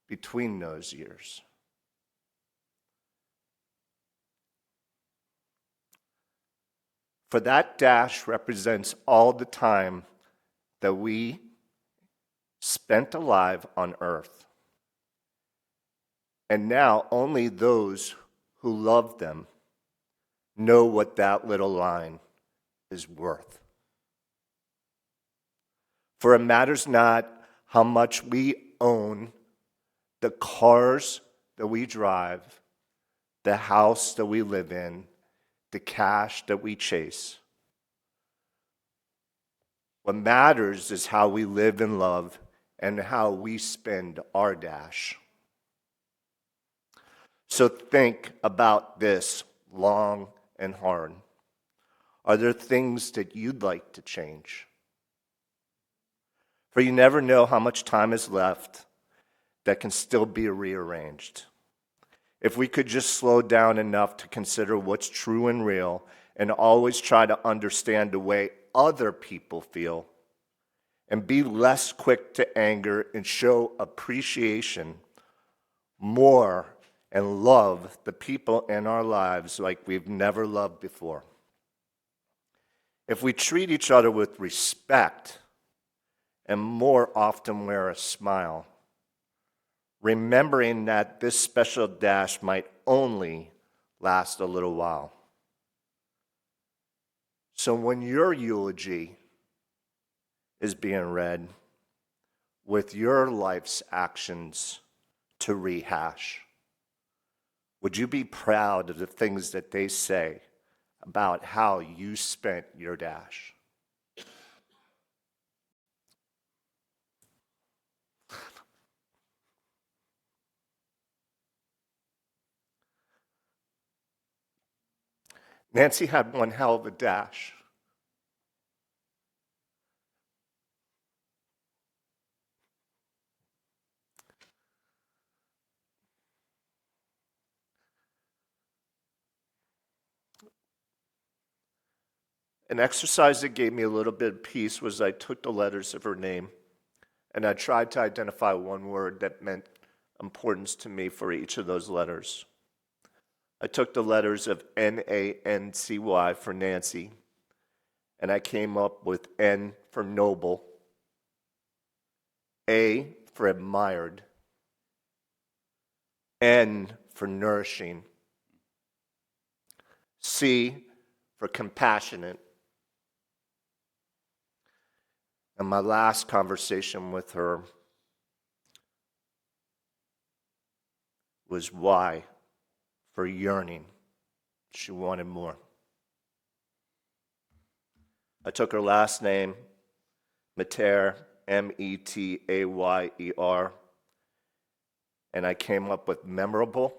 between those years. For that dash represents all the time that we spent alive on earth. And now only those who love them know what that little line is worth. For it matters not how much we own, the cars that we drive, the house that we live in, the cash that we chase. What matters is how we live and love and how we spend our dash. So think about this long and hard. Are there things that you'd like to change? For you never know how much time is left that can still be rearranged. If we could just slow down enough to consider what's true and real and always try to understand the way other people feel and be less quick to anger and show appreciation more and love the people in our lives like we've never loved before. if we treat each other with respect and more often wear a smile, remembering that this special dash might only last a little while. So when your eulogy is being read with your life's actions to rehash, would you be proud of the things that they say about how you spent your dash? Nancy had one hell of a dash. An exercise that gave me a little bit of peace was I took the letters of her name and I tried to identify one word that meant importance to me for each of those letters. I took the letters of N-A-N-C-Y for Nancy, and I came up with N for noble, A for admired, N for nourishing, C for compassionate. And my last conversation with her was Y for yearning. She wanted more. I took her last name, Mettayer, M-E-T-A-Y-E-R, and I came up with memorable,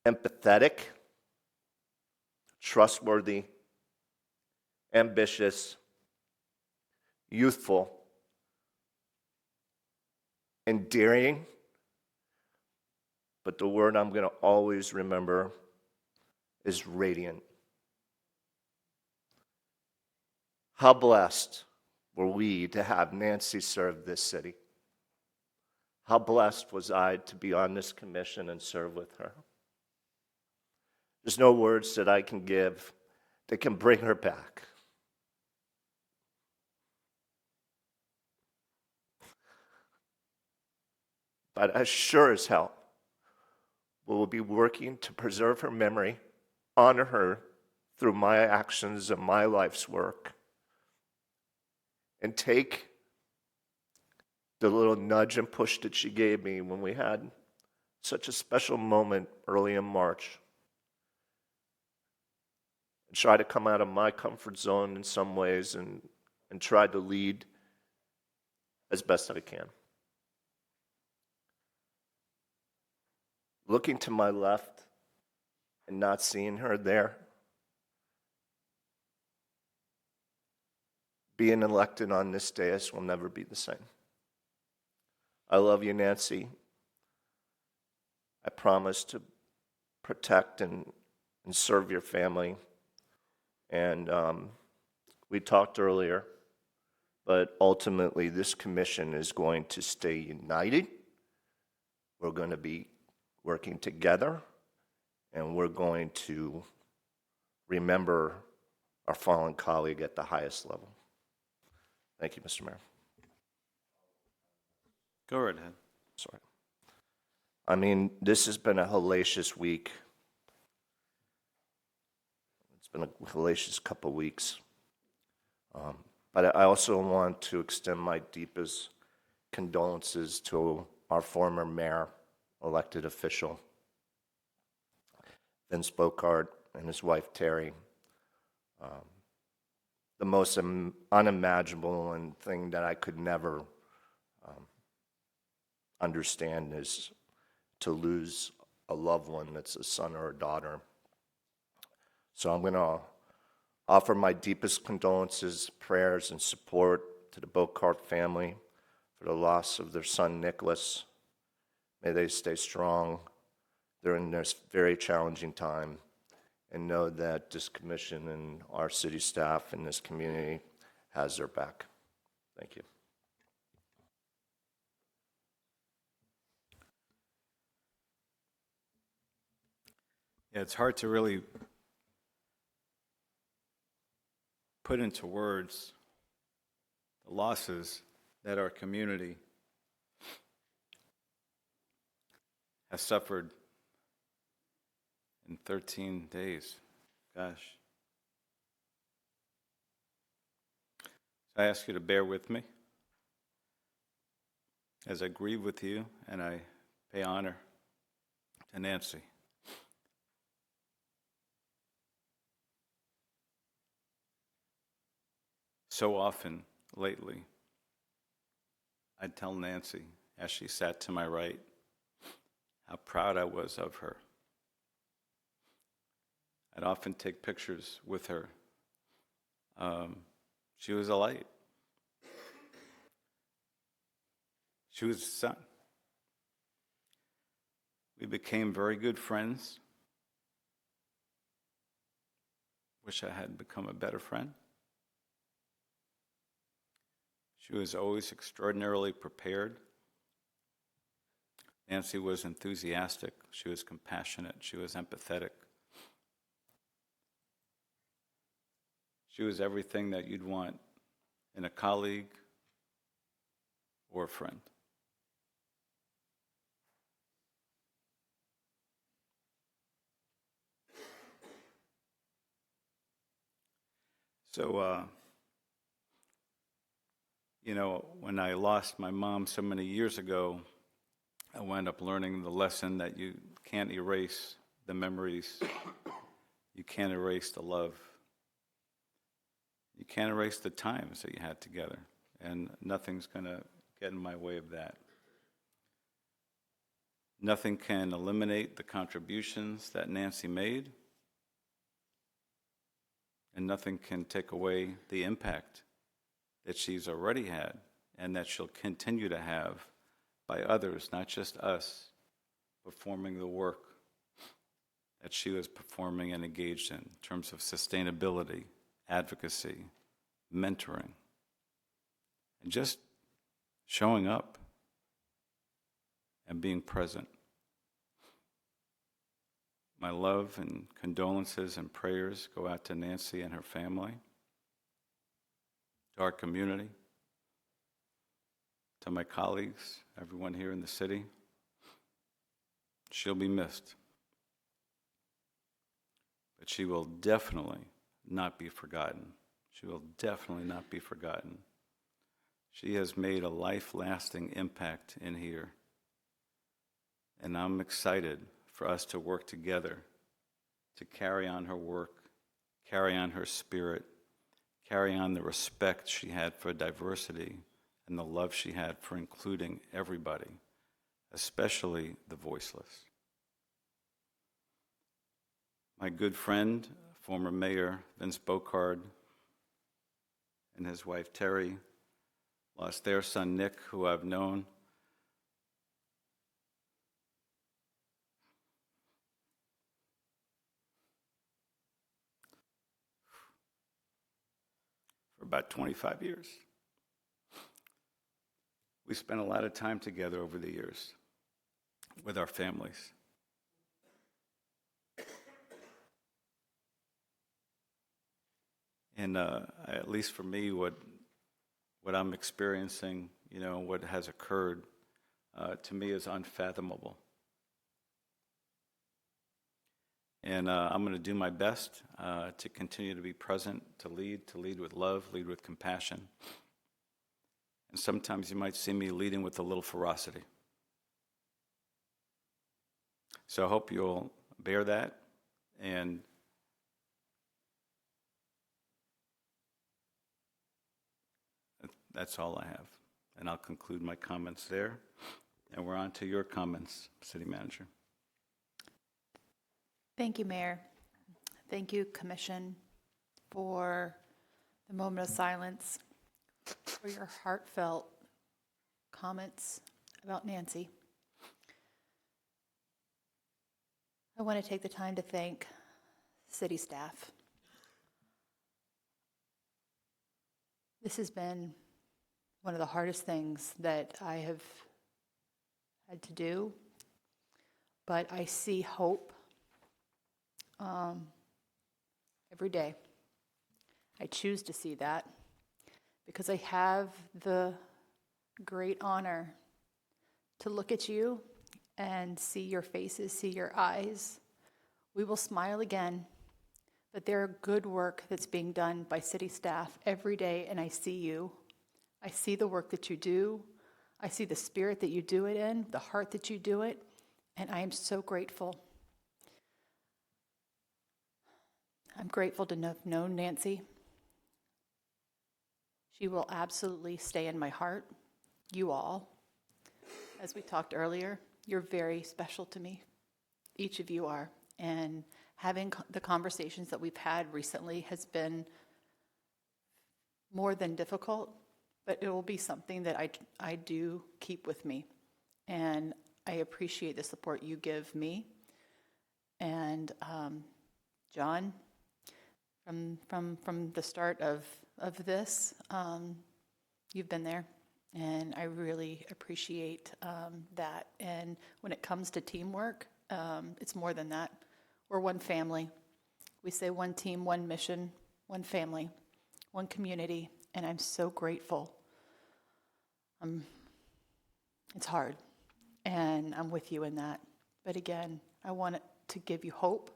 empathetic, trustworthy, ambitious, youthful, endearing, but the word I'm going to always remember is radiant. How blessed were we to have Nancy serve this city? How blessed was I to be on this commission and serve with her? There's no words that I can give that can bring her back. But as sure as hell, we will be working to preserve her memory, honor her through my actions and my life's work, and take the little nudge and push that she gave me when we had such a special moment early in March, and try to come out of my comfort zone in some ways and try to lead as best I can. Looking to my left and not seeing her there, being elected on this dais will never be the same. I love you, Nancy. I promise to protect and serve your family. And we talked earlier, but ultimately this commission is going to stay united. We're going to be working together, and we're going to remember our fallen colleague at the highest level. Thank you, Mr. Mayor. Go right ahead. Sorry. I mean, this has been a hellacious week. It's been a hellacious couple weeks. But I also want to extend my deepest condolences to our former mayor, elected official, Vince Bocard, and his wife, Terry. The most unimaginable and thing that I could never understand is to lose a loved one that's a son or a daughter. So I'm going to offer my deepest condolences, prayers, and support to the Bocard family for the loss of their son, Nicholas. May they stay strong during this very challenging time, and know that this commission and our city staff and this community has their back. Thank you. Yeah, it's hard to really put into words the losses that our community has suffered in 13 days. Gosh. So I ask you to bear with me as I grieve with you and I pay honor to Nancy. So often lately, I'd tell Nancy, as she sat to my right, how proud I was of her. I'd often take pictures with her. She was a light. She was the sun. We became very good friends. Wish I had become a better friend. She was always extraordinarily prepared. Nancy was enthusiastic. She was compassionate. She was empathetic. She was everything that you'd want in a colleague or a friend. So, when I lost my mom so many years ago, I wound up learning the lesson that you can't erase the memories. You can't erase the love. You can't erase the times that you had together, and nothing's going to get in my way of that. Nothing can eliminate the contributions that Nancy made, and nothing can take away the impact that she's already had and that she'll continue to have by others, not just us, performing the work that she was performing and engaged in terms of sustainability, advocacy, mentoring, and just showing up and being present. My love and condolences and prayers go out to Nancy and her family, to our community, to my colleagues, everyone here in the city. She'll be missed, but she will definitely not be forgotten. She will definitely not be forgotten. She has made a life-lasting impact in here, and I'm excited for us to work together to carry on her work, carry on her spirit, carry on the respect she had for diversity and the love she had for including everybody, especially the voiceless. My good friend, former Mayor Vince Bocard, and his wife Terry lost their son Nick, who I've known for about 25 years. We spent a lot of time together over the years with our families. And at least for me, what I'm experiencing, what has occurred, to me is unfathomable. And I'm going to do my best to continue to be present, to lead with love, lead with compassion. And sometimes you might see me leading with a little ferocity. So I hope you'll bear that, and that's all I have. And I'll conclude my comments there. And we're on to your comments, City Manager. Thank you, Mayor. Thank you, Commission, for the moment of silence, for your heartfelt comments about Nancy. I want to take the time to thank city staff. This has been one of the hardest things that I have had to do, but I see hope every day. I choose to see that because I have the great honor to look at you and see your faces, see your eyes. We will smile again, but there are good work that's being done by city staff every day, and I see you. I see the work that you do. I see the spirit that you do it in, the heart that you do it, and I am so grateful. I'm grateful to have known Nancy. She will absolutely stay in my heart. You all, as we talked earlier, you're very special to me. Each of you are. And having the conversations that we've had recently has been more than difficult, but it will be something that I do keep with me. And I appreciate the support you give me. And John, from the start of this, you've been there. And I really appreciate that. And when it comes to teamwork, it's more than that. We're one family. We say one team, one mission, one family, one community. And I'm so grateful. It's hard. And I'm with you in that. But again, I want to give you hope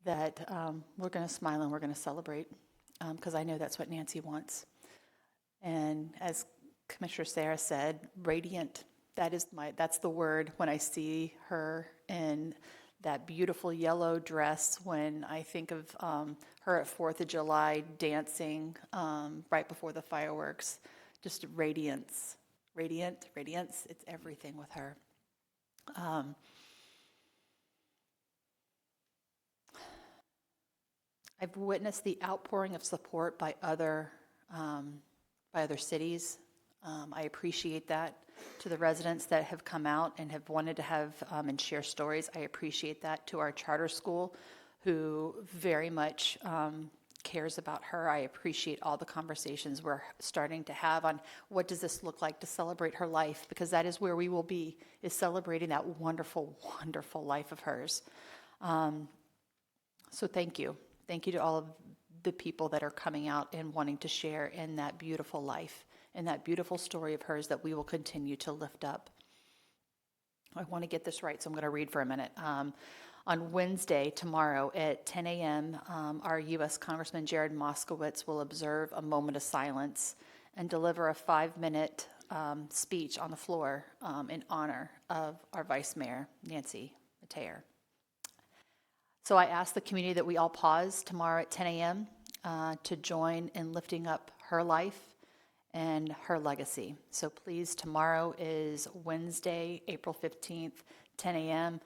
that we're going to smile and we're going to celebrate, because I know that's what Nancy wants. And as Commissioner Sarah said, radiant, that's the word when I see her in that beautiful yellow dress, when I think of her at 4th of July dancing right before the fireworks. Just radiance. Radiance, it's everything with her. I've witnessed the outpouring of support by other cities. I appreciate that. To the residents that have come out and have wanted to have and share stories, I appreciate that. To our charter school, who very much cares about her, I appreciate all the conversations we're starting to have on what does this look like to celebrate her life, because that is where we will be, is celebrating that wonderful, wonderful life of hers. So thank you. Thank you to all of the people that are coming out and wanting to share in that beautiful life and that beautiful story of hers that we will continue to lift up. I want to get this right, so I'm going to read for a minute. On Wednesday, tomorrow at 10 a.m., our U.S. Congressman Jared Moskowitz will observe a moment of silence and deliver a 5-minute speech on the floor in honor of our Vice Mayor, Nancy Metayer. So I ask the community that we all pause tomorrow at 10 a.m. To join in lifting up her life and her legacy. So please, tomorrow is Wednesday, April 15th, 10 a.m.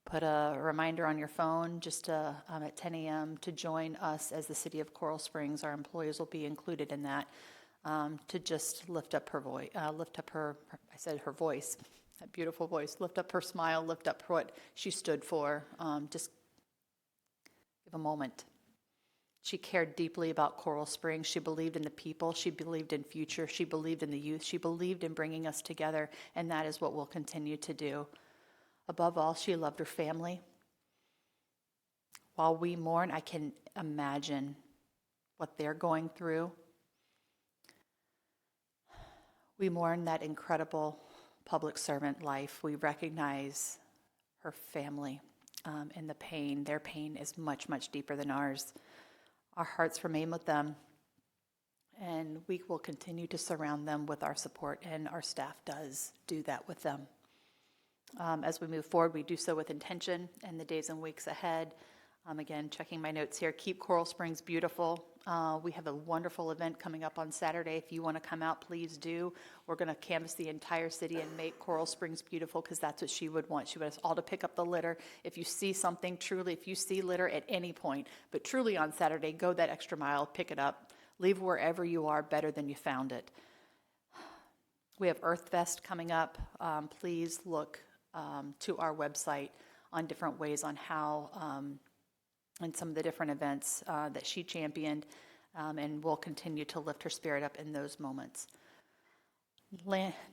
Put a reminder on your phone just at 10 a.m. to join us as the City of Coral Springs. Our employees will be included in that, to just lift up her voice, her voice, that beautiful voice, lift up her smile, lift up what she stood for, just give a moment. She cared deeply about Coral Springs. She believed in the people. She believed in future. She believed in the youth. She believed in bringing us together, and that is what we'll continue to do. Above all, she loved her family. While we mourn, I can imagine what they're going through. We mourn that incredible public servant life. We recognize her family and the pain. Their pain is much, much deeper than ours. Our hearts remain with them, and we will continue to surround them with our support, and our staff does do that with them. As we move forward, we do so with intention in the days and weeks ahead. Again, checking my notes here, keep Coral Springs beautiful. We have a wonderful event coming up on Saturday. If you want to come out, please do. We're going to canvass the entire city and make Coral Springs beautiful, because that's what she would want. She would want us all to pick up the litter. If you see something, truly, if you see litter at any point, but truly on Saturday, go that extra mile, pick it up, leave wherever you are better than you found it. We have Earth Fest coming up. Please look to our website on different ways on how and some of the different events that she championed, and we'll continue to lift her spirit up in those moments.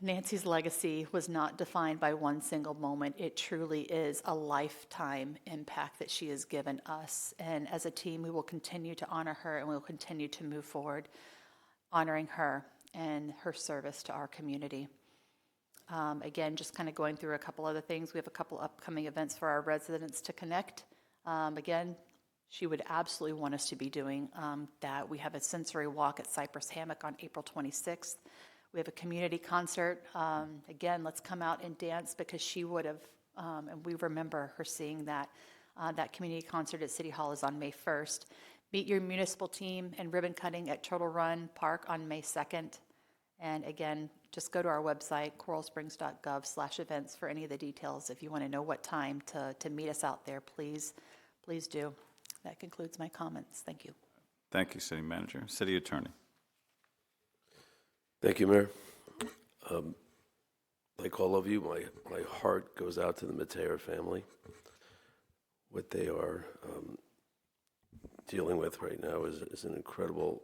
Nancy's legacy was not defined by one single moment. It truly is a lifetime impact that she has given us. And as a team, we will continue to honor her, and we will continue to move forward honoring her and her service to our community. Again, just kind of going through a couple other things. We have a couple upcoming events for our residents to connect. Again, she would absolutely want us to be doing that. We have a sensory walk at Cypress Hammock on April 26th. We have a community concert. Again, let's come out and dance, because she would have, and we remember her seeing that. That community concert at City Hall is on May 1st. Meet your municipal team and ribbon cutting at Turtle Run Park on May 2nd. And again, just go to our website, coralsprings.gov/events for any of the details. If you want to know what time to meet us out there, please do. That concludes my comments. Thank you. Thank you, City Manager. City Attorney. Thank you, Mayor. Like all of you, my heart goes out to the Mateer family. What they are dealing with right now is an incredible,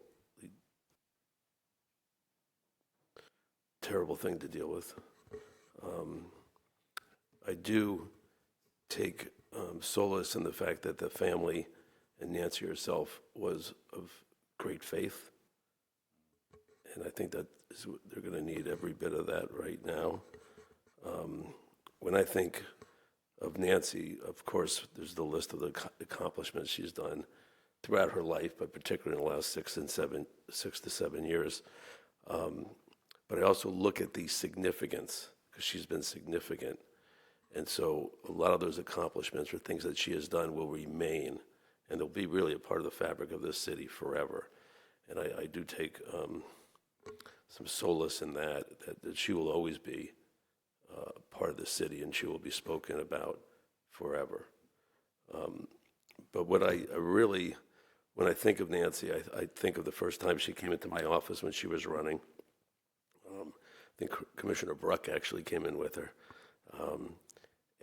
terrible thing to deal with. I do take solace in the fact that the family and Nancy herself was of great faith. And I think that is what they're going to need, every bit of that right now. When I think of Nancy, of course, there's the list of the accomplishments she's done throughout her life, but particularly in the last 6 to 7 years. But I also look at the significance, because she's been significant. And so a lot of those accomplishments or things that she has done will remain, and they'll be really a part of the fabric of this city forever. And I do take some solace in that she will always be part of the city, and she will be spoken about forever. But what I really, when I think of Nancy, I think of the first time she came into my office when she was running. I think Commissioner Bruck actually came in with her.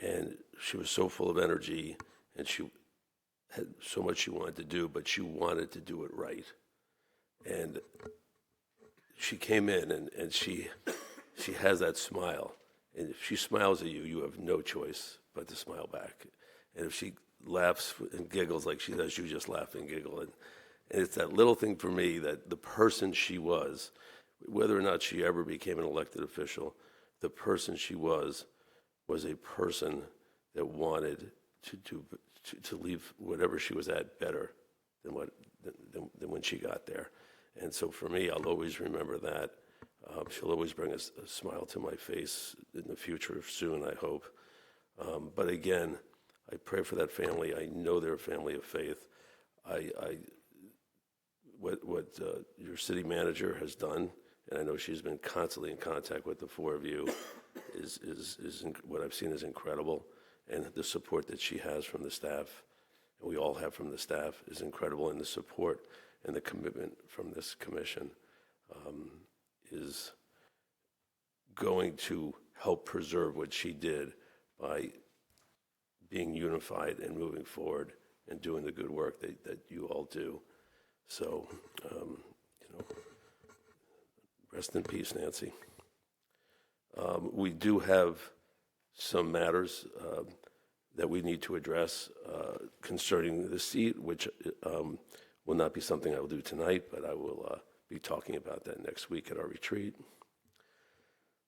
And she was so full of energy, and she had so much she wanted to do, but she wanted to do it right. And she came in, and she has that smile. And if she smiles at you, you have no choice but to smile back. And if she laughs and giggles like she does, you just laugh and giggle. And it's that little thing for me, that the person she was, whether or not she ever became an elected official, the person she was a person that wanted to leave whatever she was at better than when she got there. And so for me, I'll always remember that. She'll always bring a smile to my face in the future, soon, I hope. But again, I pray for that family. I know they're a family of faith. What your city manager has done, and I know she's been constantly in contact with the four of you, is what I've seen is incredible. And the support that she has from the staff, and we all have from the staff, is incredible. And the support and the commitment from this commission is going to help preserve what she did by being unified and moving forward and doing the good work that you all do. So, rest in peace, Nancy. We do have some matters that we need to address concerning the seat, which will not be something I will do tonight, but I will be talking about that next week at our retreat.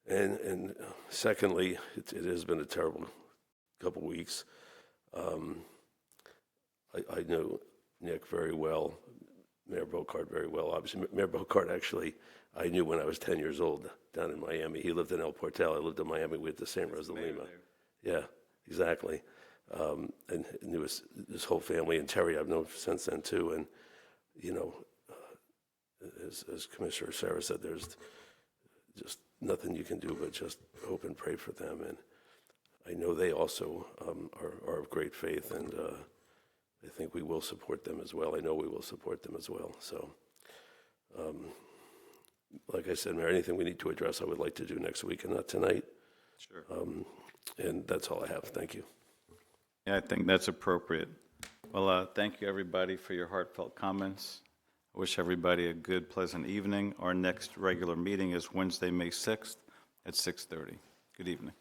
And secondly, it has been a terrible couple weeks. I know Nick very well, Mayor Bocard very well. Obviously, Mayor Bocard actually, I knew when I was 10 years old down in Miami. He lived in El Portal. I lived in Miami. We went to San Rosa Lima. Yeah, exactly. And knew his whole family. And Terry I've known since then too. And, as Commissioner Sarah said, there's just nothing you can do but just hope and pray for them. And I know they also are of great faith, and I think we will support them as well. I know we will support them as well. So, like I said, Mayor, anything we need to address, I would like to do next week and not tonight. Sure. And that's all I have. Thank you. Yeah, I think that's appropriate. Well, thank you, everybody, for your heartfelt comments. I wish everybody a good, pleasant evening. Our next regular meeting is Wednesday, May 6th at 6:30. Good evening.